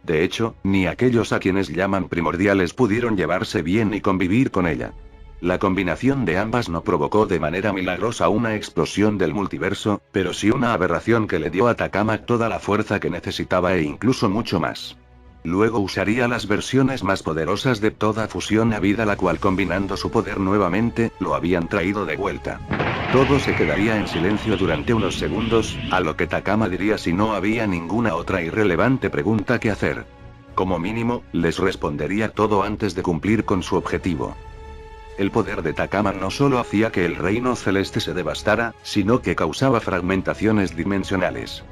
De hecho, ni aquellos a quienes llaman primordiales pudieron llevarse bien y convivir con ella. La combinación de ambas no provocó de manera milagrosa una explosión del multiverso, pero sí una aberración que le dio a Takama toda la fuerza que necesitaba e incluso mucho más. Luego usaría las versiones más poderosas de toda fusión habida la cual combinando su poder nuevamente, lo habían traído de vuelta. Todo se quedaría en silencio durante unos segundos, a lo que Takama diría si no había ninguna otra irrelevante pregunta que hacer. Como mínimo, les respondería todo antes de cumplir con su objetivo. El poder de Takama no solo hacía que el reino celeste se devastara, sino que causaba fragmentaciones dimensionales.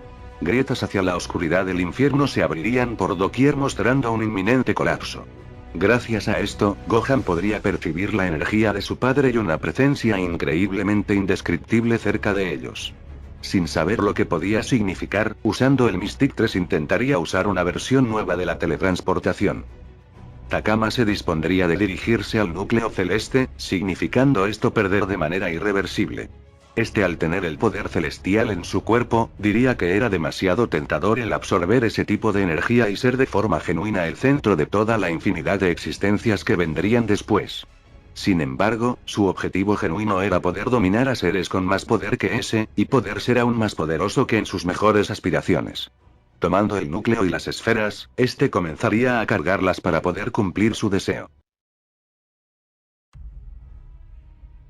Grietas hacia la oscuridad del infierno se abrirían por doquier mostrando un inminente colapso. Gracias a esto, Gohan podría percibir la energía de su padre y una presencia increíblemente indescriptible cerca de ellos. Sin saber lo que podía significar, usando el Mystic 3 intentaría usar una versión nueva de la teletransportación. Takama se dispondría de dirigirse al núcleo celeste, significando esto perder de manera irreversible. Al tener el poder celestial en su cuerpo, diría que era demasiado tentador el absorber ese tipo de energía y ser de forma genuina el centro de toda la infinidad de existencias que vendrían después. Sin embargo, su objetivo genuino era poder dominar a seres con más poder que ese, y poder ser aún más poderoso que en sus mejores aspiraciones. Tomando el núcleo y las esferas, comenzaría a cargarlas para poder cumplir su deseo.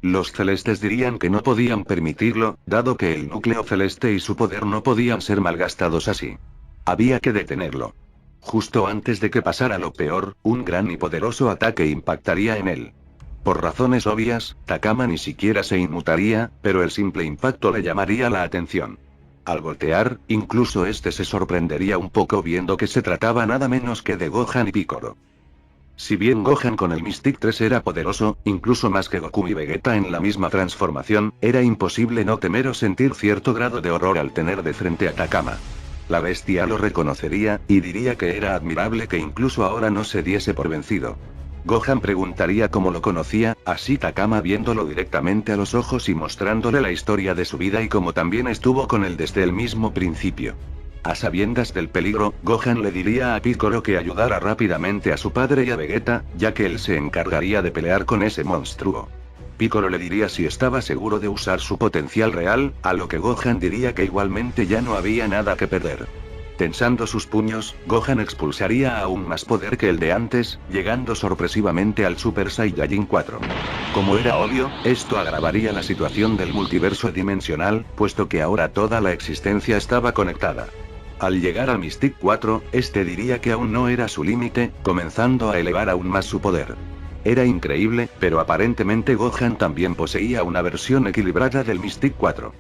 Los celestes dirían que no podían permitirlo, dado que el núcleo celeste y su poder no podían ser malgastados así. Había que detenerlo. Justo antes de que pasara lo peor, un gran y poderoso ataque impactaría en él. Por razones obvias, Takama ni siquiera se inmutaría, pero el simple impacto le llamaría la atención. Al voltear, incluso se sorprendería un poco viendo que se trataba nada menos que de Gohan y Piccolo. Si bien Gohan con el Mystic 3 era poderoso, incluso más que Goku y Vegeta en la misma transformación, era imposible no temer o sentir cierto grado de horror al tener de frente a Takama. La bestia lo reconocería, y diría que era admirable que incluso ahora no se diese por vencido. Gohan preguntaría cómo lo conocía, así Takama viéndolo directamente a los ojos y mostrándole la historia de su vida y cómo también estuvo con él desde el mismo principio. A sabiendas del peligro, Gohan le diría a Piccolo que ayudara rápidamente a su padre y a Vegeta, ya que él se encargaría de pelear con ese monstruo. Piccolo le diría si estaba seguro de usar su potencial real, a lo que Gohan diría que igualmente ya no había nada que perder. Tensando sus puños, Gohan expulsaría aún más poder que el de antes, llegando sorpresivamente al Super Saiyajin 4. Como era obvio, esto agravaría la situación del multiverso dimensional, puesto que ahora toda la existencia estaba conectada. Al llegar al Mystic 4, este diría que aún no era su límite, comenzando a elevar aún más su poder. Era increíble, pero aparentemente Gohan también poseía una versión equilibrada del Mystic 4.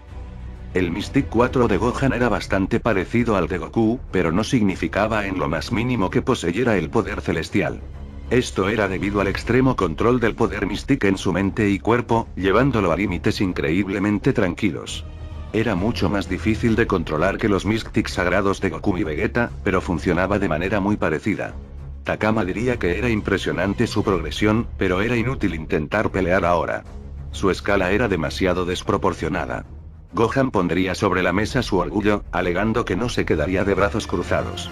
El Mystic 4 de Gohan era bastante parecido al de Goku, pero no significaba en lo más mínimo que poseyera el poder celestial. Esto era debido al extremo control del poder Mystic en su mente y cuerpo, llevándolo a límites increíblemente tranquilos. Era mucho más difícil de controlar que los Mystics sagrados de Goku y Vegeta, pero funcionaba de manera muy parecida. Takama diría que era impresionante su progresión, pero era inútil intentar pelear ahora. Su escala era demasiado desproporcionada. Gohan pondría sobre la mesa su orgullo, alegando que no se quedaría de brazos cruzados.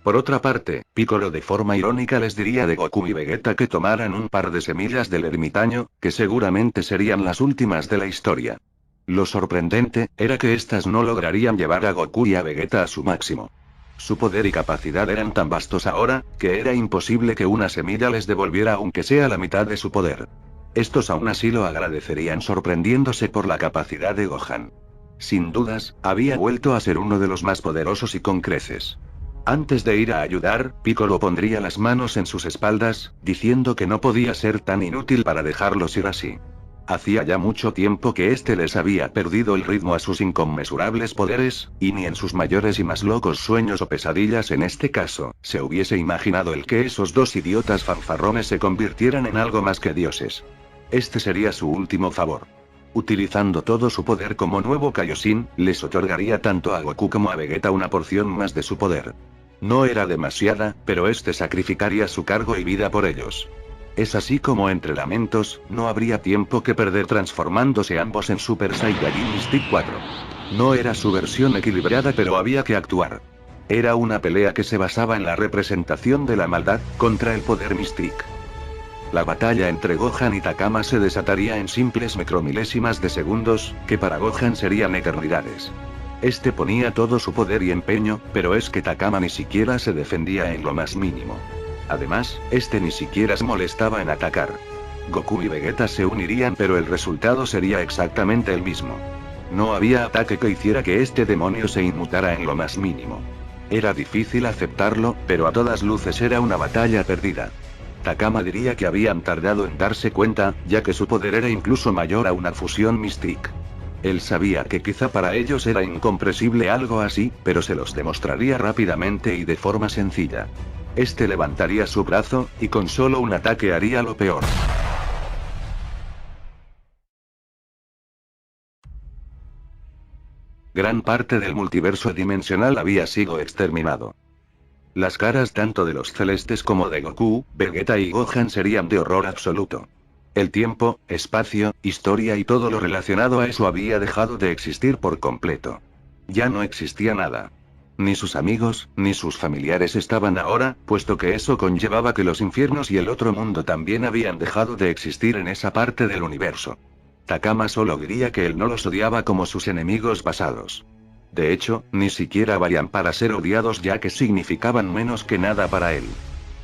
Por otra parte, Piccolo de forma irónica les diría de Goku y Vegeta que tomaran un par de semillas del ermitaño, que seguramente serían las últimas de la historia. Lo sorprendente, era que estas no lograrían llevar a Goku y a Vegeta a su máximo. Su poder y capacidad eran tan vastos ahora, que era imposible que una semilla les devolviera aunque sea la mitad de su poder. Estos aún así lo agradecerían sorprendiéndose por la capacidad de Gohan. Sin dudas, había vuelto a ser uno de los más poderosos y con creces. Antes de ir a ayudar, Piccolo pondría las manos en sus espaldas, diciendo que no podía ser tan inútil para dejarlos ir así. Hacía ya mucho tiempo que este les había perdido el ritmo a sus inconmensurables poderes, y ni en sus mayores y más locos sueños o pesadillas en este caso, se hubiese imaginado el que esos dos idiotas fanfarrones se convirtieran en algo más que dioses. Este sería su último favor. Utilizando todo su poder como nuevo Kaioshin, les otorgaría tanto a Goku como a Vegeta una porción más de su poder. No era demasiada, pero este sacrificaría su cargo y vida por ellos. Es así como entre lamentos, no habría tiempo que perder transformándose ambos en Super Saiyajin Mystic 4. No era su versión equilibrada, pero había que actuar. Era una pelea que se basaba en la representación de la maldad, contra el poder Mystic. La batalla entre Gohan y Takama se desataría en simples micromilésimas de segundos, que para Gohan serían eternidades. Este ponía todo su poder y empeño, pero es que Takama ni siquiera se defendía en lo más mínimo. Además, este ni siquiera se molestaba en atacar. Goku y Vegeta se unirían, pero el resultado sería exactamente el mismo. No había ataque que hiciera que este demonio se inmutara en lo más mínimo. Era difícil aceptarlo, pero a todas luces era una batalla perdida. Takama diría que habían tardado en darse cuenta, ya que su poder era incluso mayor a una fusión Mystic. Él sabía que quizá para ellos era incomprensible algo así, pero se los demostraría rápidamente y de forma sencilla. Este levantaría su brazo, y con solo un ataque haría lo peor. Gran parte del multiverso dimensional había sido exterminado. Las caras tanto de los celestes como de Goku, Vegeta y Gohan serían de horror absoluto. El tiempo, espacio, historia y todo lo relacionado a eso había dejado de existir por completo. Ya no existía nada. Ni sus amigos, ni sus familiares estaban ahora, puesto que eso conllevaba que los infiernos y el otro mundo también habían dejado de existir en esa parte del universo. Takama solo diría que él no los odiaba como sus enemigos pasados. De hecho, ni siquiera valían para ser odiados, ya que significaban menos que nada para él.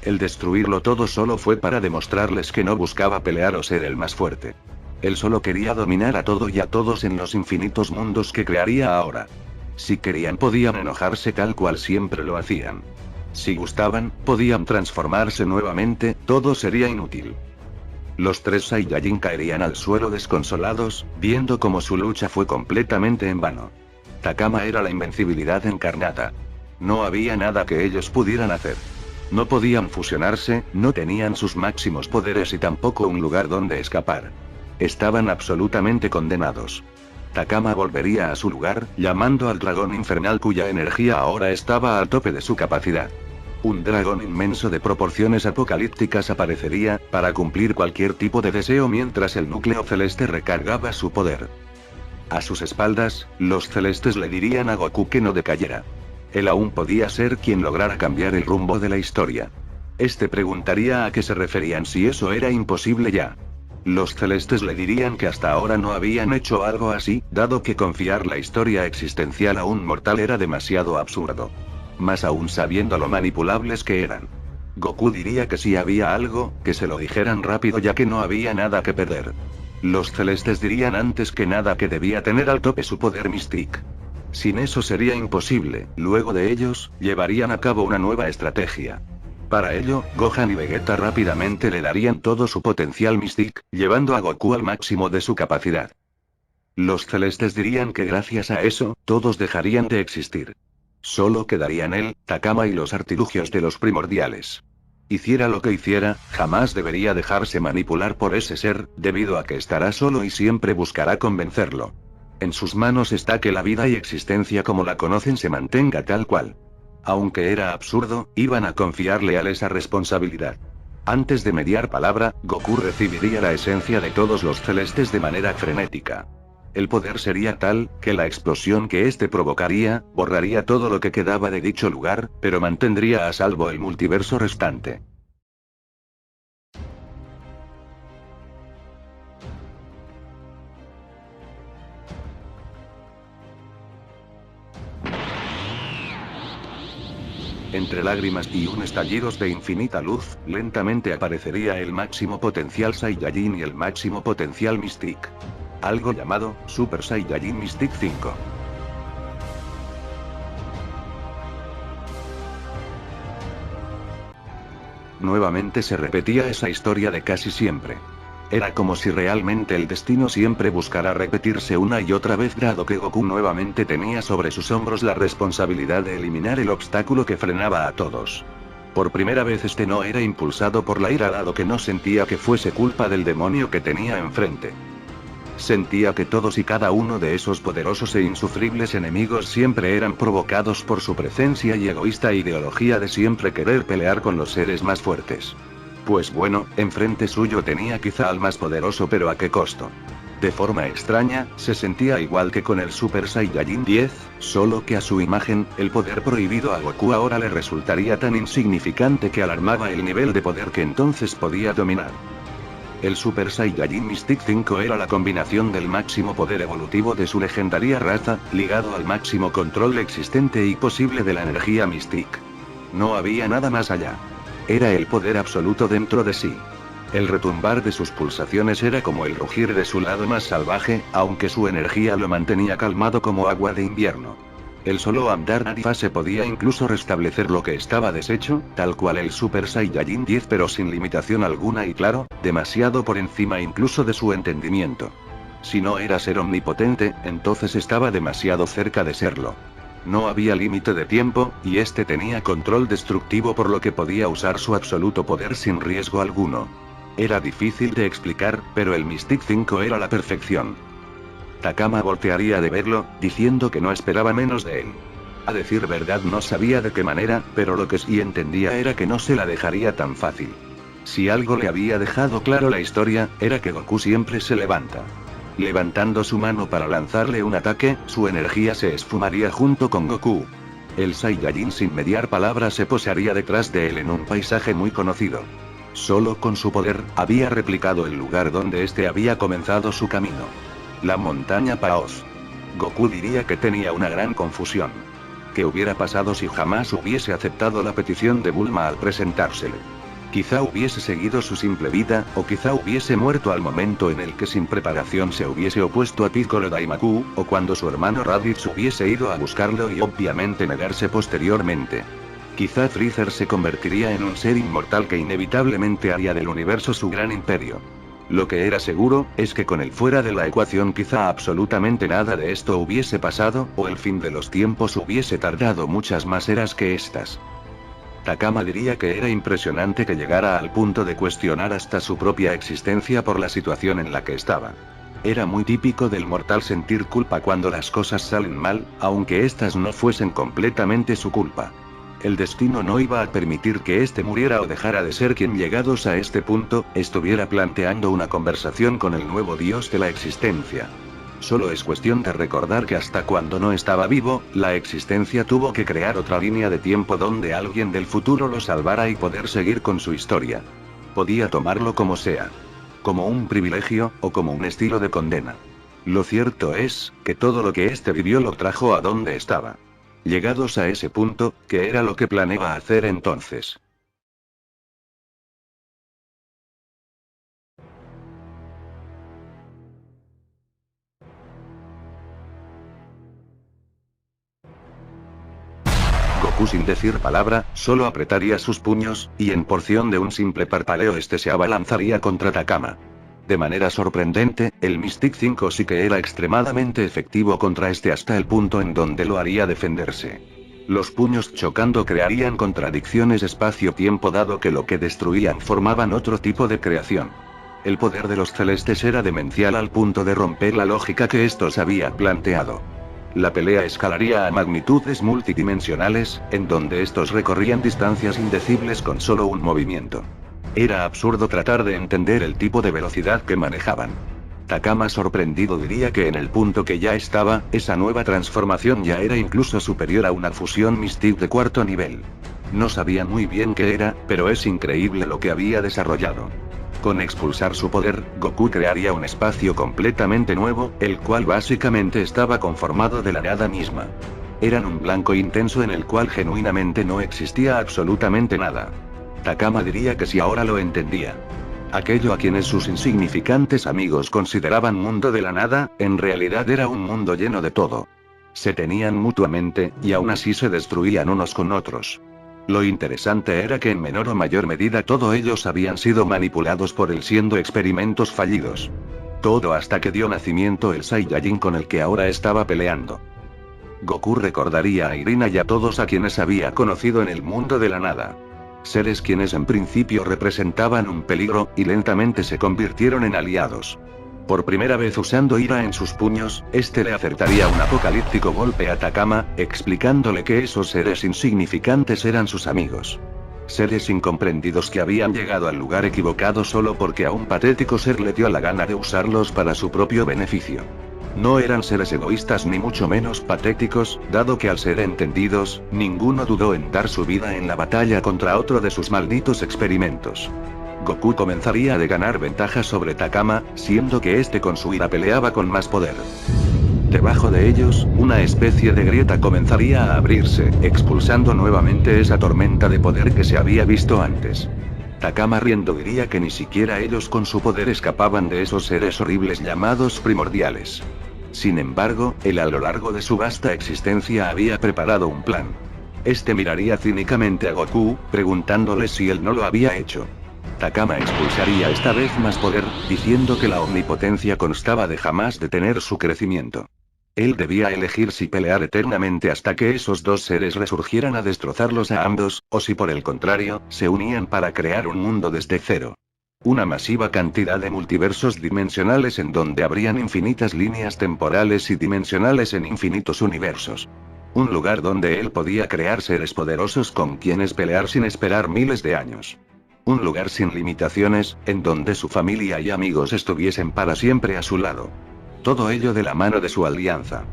El destruirlo todo solo fue para demostrarles que no buscaba pelear o ser el más fuerte. Él solo quería dominar a todo y a todos en los infinitos mundos que crearía ahora. Si querían podían enojarse tal cual siempre lo hacían. Si gustaban, podían transformarse nuevamente, todo sería inútil. Los tres Saiyajin caerían al suelo desconsolados, viendo cómo su lucha fue completamente en vano. Takama era la invencibilidad encarnada. No había nada que ellos pudieran hacer. No podían fusionarse, no tenían sus máximos poderes y tampoco un lugar donde escapar. Estaban absolutamente condenados. Takama volvería a su lugar, llamando al dragón infernal cuya energía ahora estaba al tope de su capacidad. Un dragón inmenso de proporciones apocalípticas aparecería, para cumplir cualquier tipo de deseo mientras el núcleo celeste recargaba su poder. A sus espaldas, los celestes le dirían a Goku que no decayera. Él aún podía ser quien lograra cambiar el rumbo de la historia. Este preguntaría a qué se referían si eso era imposible ya. Los celestes le dirían que hasta ahora no habían hecho algo así, dado que confiar la historia existencial a un mortal era demasiado absurdo. Más aún sabiendo lo manipulables que eran. Goku diría que si había algo, que se lo dijeran rápido ya que no había nada que perder. Los celestes dirían antes que nada que debía tener al tope su poder Mystic. Sin eso sería imposible, luego de ellos, llevarían a cabo una nueva estrategia. Para ello, Gohan y Vegeta rápidamente le darían todo su potencial Mystic, llevando a Goku al máximo de su capacidad. Los celestes dirían que gracias a eso, todos dejarían de existir. Solo quedarían él, Takama y los artilugios de los primordiales. Hiciera lo que hiciera, jamás debería dejarse manipular por ese ser, debido a que estará solo y siempre buscará convencerlo. En sus manos está que la vida y existencia como la conocen se mantenga tal cual. Aunque era absurdo, iban a confiarle a esa responsabilidad. Antes de mediar palabra, Goku recibiría la esencia de todos los celestes de manera frenética. El poder sería tal, que la explosión que éste provocaría, borraría todo lo que quedaba de dicho lugar, pero mantendría a salvo el multiverso restante. Entre lágrimas y un estallidos de infinita luz, lentamente aparecería el máximo potencial Saiyajin y el máximo potencial Mystic. Algo llamado Super Saiyajin Mystic 5. Nuevamente se repetía esa historia de casi siempre. Era como si realmente el destino siempre buscara repetirse una y otra vez, dado que Goku nuevamente tenía sobre sus hombros la responsabilidad de eliminar el obstáculo que frenaba a todos. Por primera vez este no era impulsado por la ira, dado que no sentía que fuese culpa del demonio que tenía enfrente. Sentía que todos y cada uno de esos poderosos e insufribles enemigos siempre eran provocados por su presencia y egoísta ideología de siempre querer pelear con los seres más fuertes. Pues bueno, enfrente suyo tenía quizá al más poderoso, pero ¿a qué costo? De forma extraña, se sentía igual que con el Super Saiyajin 10, solo que a su imagen, el poder prohibido a Goku ahora le resultaría tan insignificante que alarmaba el nivel de poder que entonces podía dominar. El Super Saiyajin Mystic 5 era la combinación del máximo poder evolutivo de su legendaria raza, ligado al máximo control existente y posible de la energía Mystic. No había nada más allá. Era el poder absoluto dentro de sí. El retumbar de sus pulsaciones era como el rugir de su lado más salvaje, aunque su energía lo mantenía calmado como agua de invierno. El solo andar de fase podía incluso restablecer lo que estaba deshecho, tal cual el Super Saiyajin 10, pero sin limitación alguna y claro, demasiado por encima incluso de su entendimiento. Si no era ser omnipotente, entonces estaba demasiado cerca de serlo. No había límite de tiempo, y este tenía control destructivo por lo que podía usar su absoluto poder sin riesgo alguno. Era difícil de explicar, pero el Mystic 5 era la perfección. Takama voltearía de verlo, diciendo que no esperaba menos de él. A decir verdad no sabía de qué manera, pero lo que sí entendía era que no se la dejaría tan fácil. Si algo le había dejado claro la historia, era que Goku siempre se levanta. Levantando su mano para lanzarle un ataque, su energía se esfumaría junto con Goku. El Saiyajin sin mediar palabras se posaría detrás de él en un paisaje muy conocido. Solo con su poder, había replicado el lugar donde este había comenzado su camino. La montaña Paos. Goku diría que tenía una gran confusión. ¿Qué hubiera pasado si jamás hubiese aceptado la petición de Bulma al presentársele? Quizá hubiese seguido su simple vida, o quizá hubiese muerto al momento en el que sin preparación se hubiese opuesto a Piccolo Daimaku, o cuando su hermano Raditz hubiese ido a buscarlo y obviamente negarse posteriormente. Quizá Freezer se convertiría en un ser inmortal que inevitablemente haría del universo su gran imperio. Lo que era seguro, es que con él fuera de la ecuación quizá absolutamente nada de esto hubiese pasado, o el fin de los tiempos hubiese tardado muchas más eras que estas. Takama diría que era impresionante que llegara al punto de cuestionar hasta su propia existencia por la situación en la que estaba. Era muy típico del mortal sentir culpa cuando las cosas salen mal, aunque éstas no fuesen completamente su culpa. El destino no iba a permitir que éste muriera o dejara de ser quien, llegados a este punto, estuviera planteando una conversación con el nuevo dios de la existencia. Solo es cuestión de recordar que hasta cuando no estaba vivo, la existencia tuvo que crear otra línea de tiempo donde alguien del futuro lo salvara y poder seguir con su historia. Podía tomarlo como sea. como un privilegio, o como un estilo de condena. Lo cierto es, que todo lo que este vivió lo trajo a donde estaba. Llegados a ese punto, ¿qué era lo que planeaba hacer entonces? Goku sin decir palabra, solo apretaría sus puños, y en porción de un simple parpadeo este se abalanzaría contra Takama. De manera sorprendente, el Mystic 5 sí que era extremadamente efectivo contra este hasta el punto en donde lo haría defenderse. Los puños chocando crearían contradicciones espacio-tiempo dado que lo que destruían formaban otro tipo de creación. El poder de los celestes era demencial al punto de romper la lógica que estos habían planteado. La pelea escalaría a magnitudes multidimensionales, en donde estos recorrían distancias indecibles con solo un movimiento. Era absurdo tratar de entender el tipo de velocidad que manejaban. Takama sorprendido diría que en el punto que ya estaba, esa nueva transformación ya era incluso superior a una fusión Mystic de cuarto nivel. No sabía muy bien qué era, pero es increíble lo que había desarrollado. Con expulsar su poder, Goku crearía un espacio completamente nuevo, el cual básicamente estaba conformado de la nada misma. Eran un blanco intenso en el cual genuinamente no existía absolutamente nada. Takama diría que si ahora lo entendía. Aquello a quienes sus insignificantes amigos consideraban mundo de la nada, en realidad era un mundo lleno de todo. Se tenían mutuamente, y aún así se destruían unos con otros. Lo interesante era que en menor o mayor medida todos ellos habían sido manipulados por él siendo experimentos fallidos. Todo hasta que dio nacimiento el Saiyajin con el que ahora estaba peleando. Goku recordaría a Irina y a todos a quienes había conocido en el mundo de la nada. Seres quienes en principio representaban un peligro, y lentamente se convirtieron en aliados. Por primera vez usando ira en sus puños, este le acertaría un apocalíptico golpe a Takama, explicándole que esos seres insignificantes eran sus amigos. Seres incomprendidos que habían llegado al lugar equivocado solo porque a un patético ser le dio la gana de usarlos para su propio beneficio. No eran seres egoístas ni mucho menos patéticos, dado que al ser entendidos, ninguno dudó en dar su vida en la batalla contra otro de sus malditos experimentos. Goku comenzaría a ganar ventaja sobre Takama, siendo que este con su ira peleaba con más poder. Debajo de ellos, una especie de grieta comenzaría a abrirse, expulsando nuevamente esa tormenta de poder que se había visto antes. Takama riendo diría que ni siquiera ellos con su poder escapaban de esos seres horribles llamados primordiales. Sin embargo, él a lo largo de su vasta existencia había preparado un plan. Este miraría cínicamente a Goku, preguntándole si él no lo había hecho. Takama expulsaría esta vez más poder, diciendo que la omnipotencia constaba de jamás detener su crecimiento. Él debía elegir si pelear eternamente hasta que esos dos seres resurgieran a destrozarlos a ambos, o si por el contrario, se unían para crear un mundo desde cero. Una masiva cantidad de multiversos dimensionales en donde habrían infinitas líneas temporales y dimensionales en infinitos universos. Un lugar donde él podía crear seres poderosos con quienes pelear sin esperar miles de años. Un lugar sin limitaciones, en donde su familia y amigos estuviesen para siempre a su lado. Todo ello de la mano de su alianza.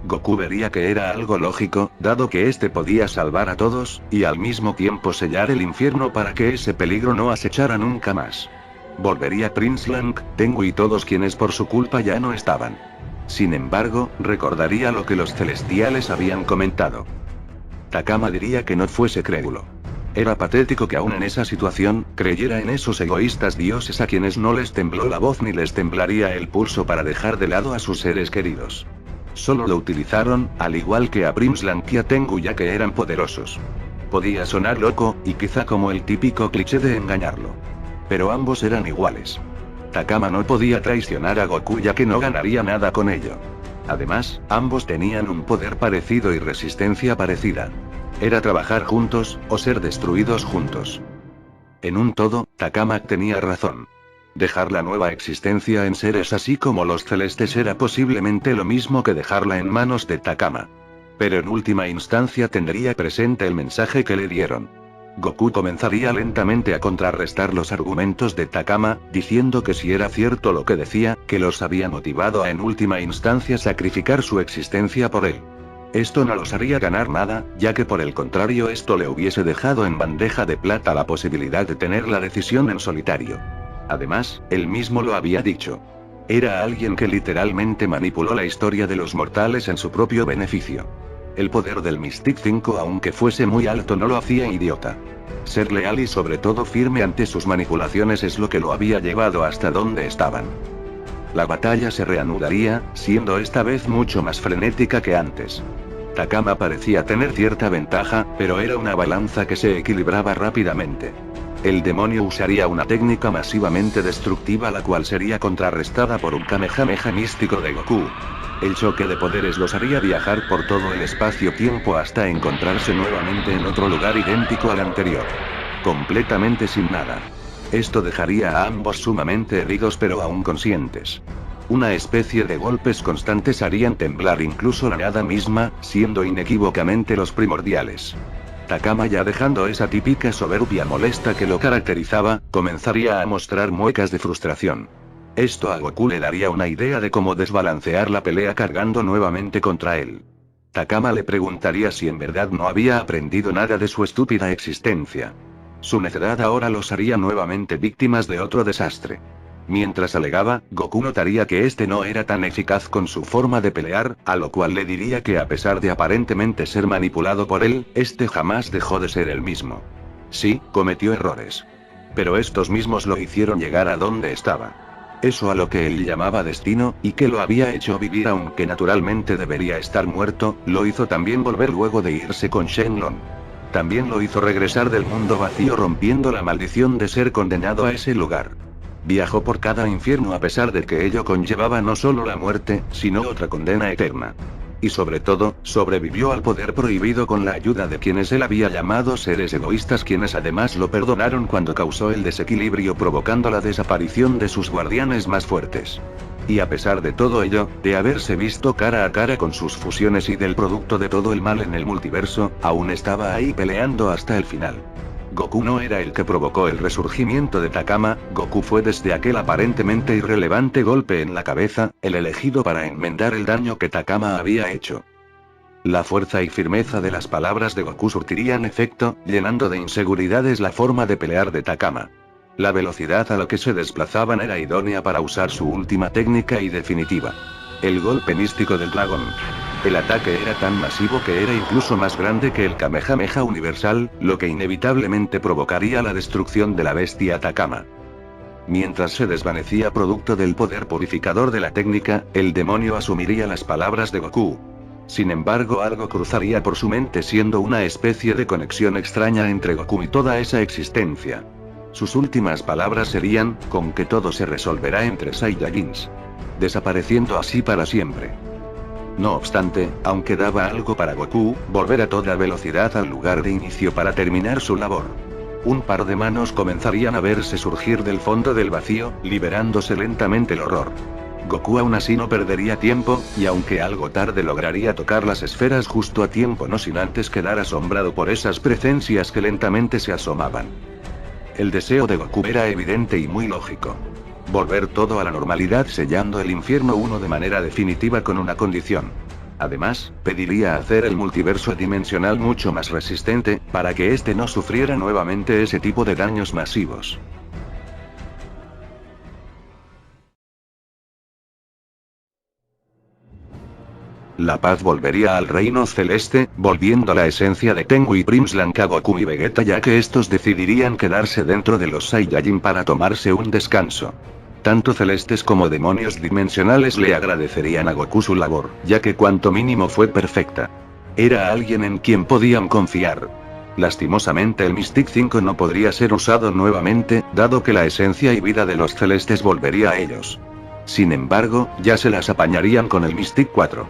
Goku vería que era algo lógico, dado que este podía salvar a todos, y al mismo tiempo sellar el infierno para que ese peligro no acechara nunca más. Volvería Prince Lang, Tengu y todos quienes por su culpa ya no estaban. Sin embargo, recordaría lo que los celestiales habían comentado. Takama diría que no fuese crédulo. Era patético que aún en esa situación, creyera en esos egoístas dioses a quienes no les tembló la voz ni les temblaría el pulso para dejar de lado a sus seres queridos. Solo lo utilizaron, al igual que a Brimslang y a Tengu ya que eran poderosos. Podía sonar loco, y quizá como el típico cliché de engañarlo. Pero ambos eran iguales. Takama no podía traicionar a Goku ya que no ganaría nada con ello. Además, ambos tenían un poder parecido y resistencia parecida. Era trabajar juntos, o ser destruidos juntos. En un todo, Takama tenía razón. Dejar la nueva existencia en seres así como los celestes era posiblemente lo mismo que dejarla en manos de Takama. Pero en última instancia tendría presente el mensaje que le dieron. Goku comenzaría lentamente a contrarrestar los argumentos de Takama, diciendo que si era cierto lo que decía, que los había motivado a en última instancia sacrificar su existencia por él. Esto no los haría ganar nada, ya que por el contrario esto le hubiese dejado en bandeja de plata la posibilidad de tener la decisión en solitario. Además, él mismo lo había dicho. Era alguien que literalmente manipuló la historia de los mortales en su propio beneficio. El poder del Mystic 5, aunque fuese muy alto, no lo hacía idiota. Ser leal y sobre todo firme ante sus manipulaciones es lo que lo había llevado hasta donde estaban. La batalla se reanudaría, siendo esta vez mucho más frenética que antes. Takama parecía tener cierta ventaja, pero era una balanza que se equilibraba rápidamente. El demonio usaría una técnica masivamente destructiva, la cual sería contrarrestada por un Kamehameha místico de Goku. El choque de poderes los haría viajar por todo el espacio-tiempo hasta encontrarse nuevamente en otro lugar idéntico al anterior. Completamente sin nada. Esto dejaría a ambos sumamente heridos pero aún conscientes. Una especie de golpes constantes harían temblar incluso la nada misma, siendo inequívocamente los primordiales. Takama, ya dejando esa típica soberbia molesta que lo caracterizaba, comenzaría a mostrar muecas de frustración. Esto a Goku le daría una idea de cómo desbalancear la pelea cargando nuevamente contra él. Takama le preguntaría si en verdad no había aprendido nada de su estúpida existencia. Su necedad ahora los haría nuevamente víctimas de otro desastre. Mientras alegaba, Goku notaría que este no era tan eficaz con su forma de pelear, a lo cual le diría que a pesar de aparentemente ser manipulado por él, este jamás dejó de ser el mismo. Sí, cometió errores. Pero estos mismos lo hicieron llegar a donde estaba. Eso a lo que él llamaba destino, y que lo había hecho vivir aunque naturalmente debería estar muerto, lo hizo también volver luego de irse con Shenlong. También lo hizo regresar del mundo vacío rompiendo la maldición de ser condenado a ese lugar. Viajó por cada infierno a pesar de que ello conllevaba no solo la muerte, sino otra condena eterna. Y sobre todo, sobrevivió al poder prohibido con la ayuda de quienes él había llamado seres egoístas, quienes además lo perdonaron cuando causó el desequilibrio provocando la desaparición de sus guardianes más fuertes. Y a pesar de todo ello, de haberse visto cara a cara con sus fusiones y del producto de todo el mal en el multiverso, aún estaba ahí peleando hasta el final. Goku no era el que provocó el resurgimiento de Takama, Goku fue desde aquel aparentemente irrelevante golpe en la cabeza, el elegido para enmendar el daño que Takama había hecho. La fuerza y firmeza de las palabras de Goku surtirían efecto, llenando de inseguridades la forma de pelear de Takama. La velocidad a la que se desplazaban era idónea para usar su última técnica y definitiva. El golpe místico del dragón. El ataque era tan masivo que era incluso más grande que el Kamehameha universal, lo que inevitablemente provocaría la destrucción de la bestia Takama. Mientras se desvanecía producto del poder purificador de la técnica, el demonio asumiría las palabras de Goku. Sin embargo, algo cruzaría por su mente, siendo una especie de conexión extraña entre Goku y toda esa existencia. Sus últimas palabras serían, con que todo se resolverá entre Saiyajins. Desapareciendo así para siempre. No obstante, aunque daba algo para Goku, volver a toda velocidad al lugar de inicio para terminar su labor. Un par de manos comenzarían a verse surgir del fondo del vacío, liberándose lentamente el horror. Goku aún así no perdería tiempo, y aunque algo tarde lograría tocar las esferas justo a tiempo, no sin antes quedar asombrado por esas presencias que lentamente se asomaban. El deseo de Goku era evidente y muy lógico. Volver todo a la normalidad sellando el infierno 1 de manera definitiva con una condición. Además, pediría hacer el multiverso dimensional mucho más resistente, para que éste no sufriera nuevamente ese tipo de daños masivos. La paz volvería al reino celeste, volviendo a la esencia de Tengu y Primslank a Goku y Vegeta, ya que estos decidirían quedarse dentro de los Saiyajin para tomarse un descanso. Tanto celestes como demonios dimensionales le agradecerían a Goku su labor, ya que cuanto mínimo fue perfecta. Era alguien en quien podían confiar. Lastimosamente el Mystic 5 no podría ser usado nuevamente, dado que la esencia y vida de los celestes volvería a ellos. Sin embargo, ya se las apañarían con el Mystic 4.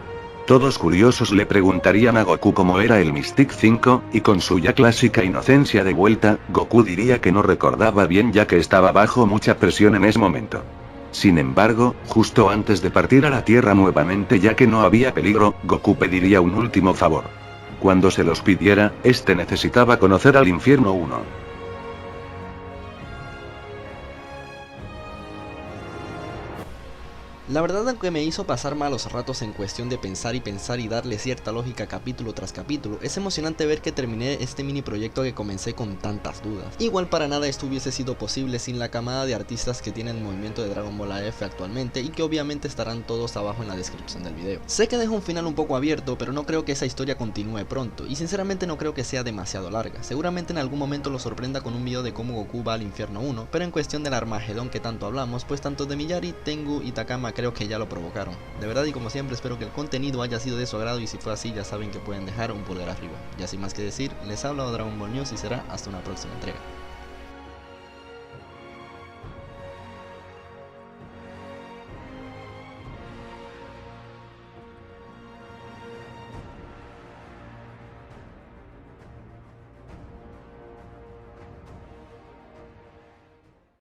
Todos curiosos le preguntarían a Goku cómo era el Mystic 5, y con su ya clásica inocencia de vuelta, Goku diría que no recordaba bien ya que estaba bajo mucha presión en ese momento. Sin embargo, justo antes de partir a la Tierra nuevamente, ya que no había peligro, Goku pediría un último favor. Cuando se los pidiera, este necesitaba conocer al Infierno 1. La verdad, aunque me hizo pasar malos ratos en cuestión de pensar y darle cierta lógica capítulo tras capítulo, es emocionante ver que terminé este mini proyecto que comencé con tantas dudas. Igual para nada esto hubiese sido posible sin la camada de artistas que tienen el movimiento de Dragon Ball AF actualmente y que obviamente estarán todos abajo en la descripción del video. Sé que dejo un final un poco abierto, pero no creo que esa historia continúe pronto y sinceramente no creo que sea demasiado larga. Seguramente en algún momento lo sorprenda con un video de cómo Goku va al infierno 1, pero en cuestión del Armagedón que tanto hablamos, pues tanto de Miyari, Tengu y Takama creo que ya lo provocaron. De verdad y como siempre espero que el contenido haya sido de su agrado y si fue así ya saben que pueden dejar un pulgar arriba. Ya sin más que decir, les habla Dragon Ball News y será hasta una próxima entrega.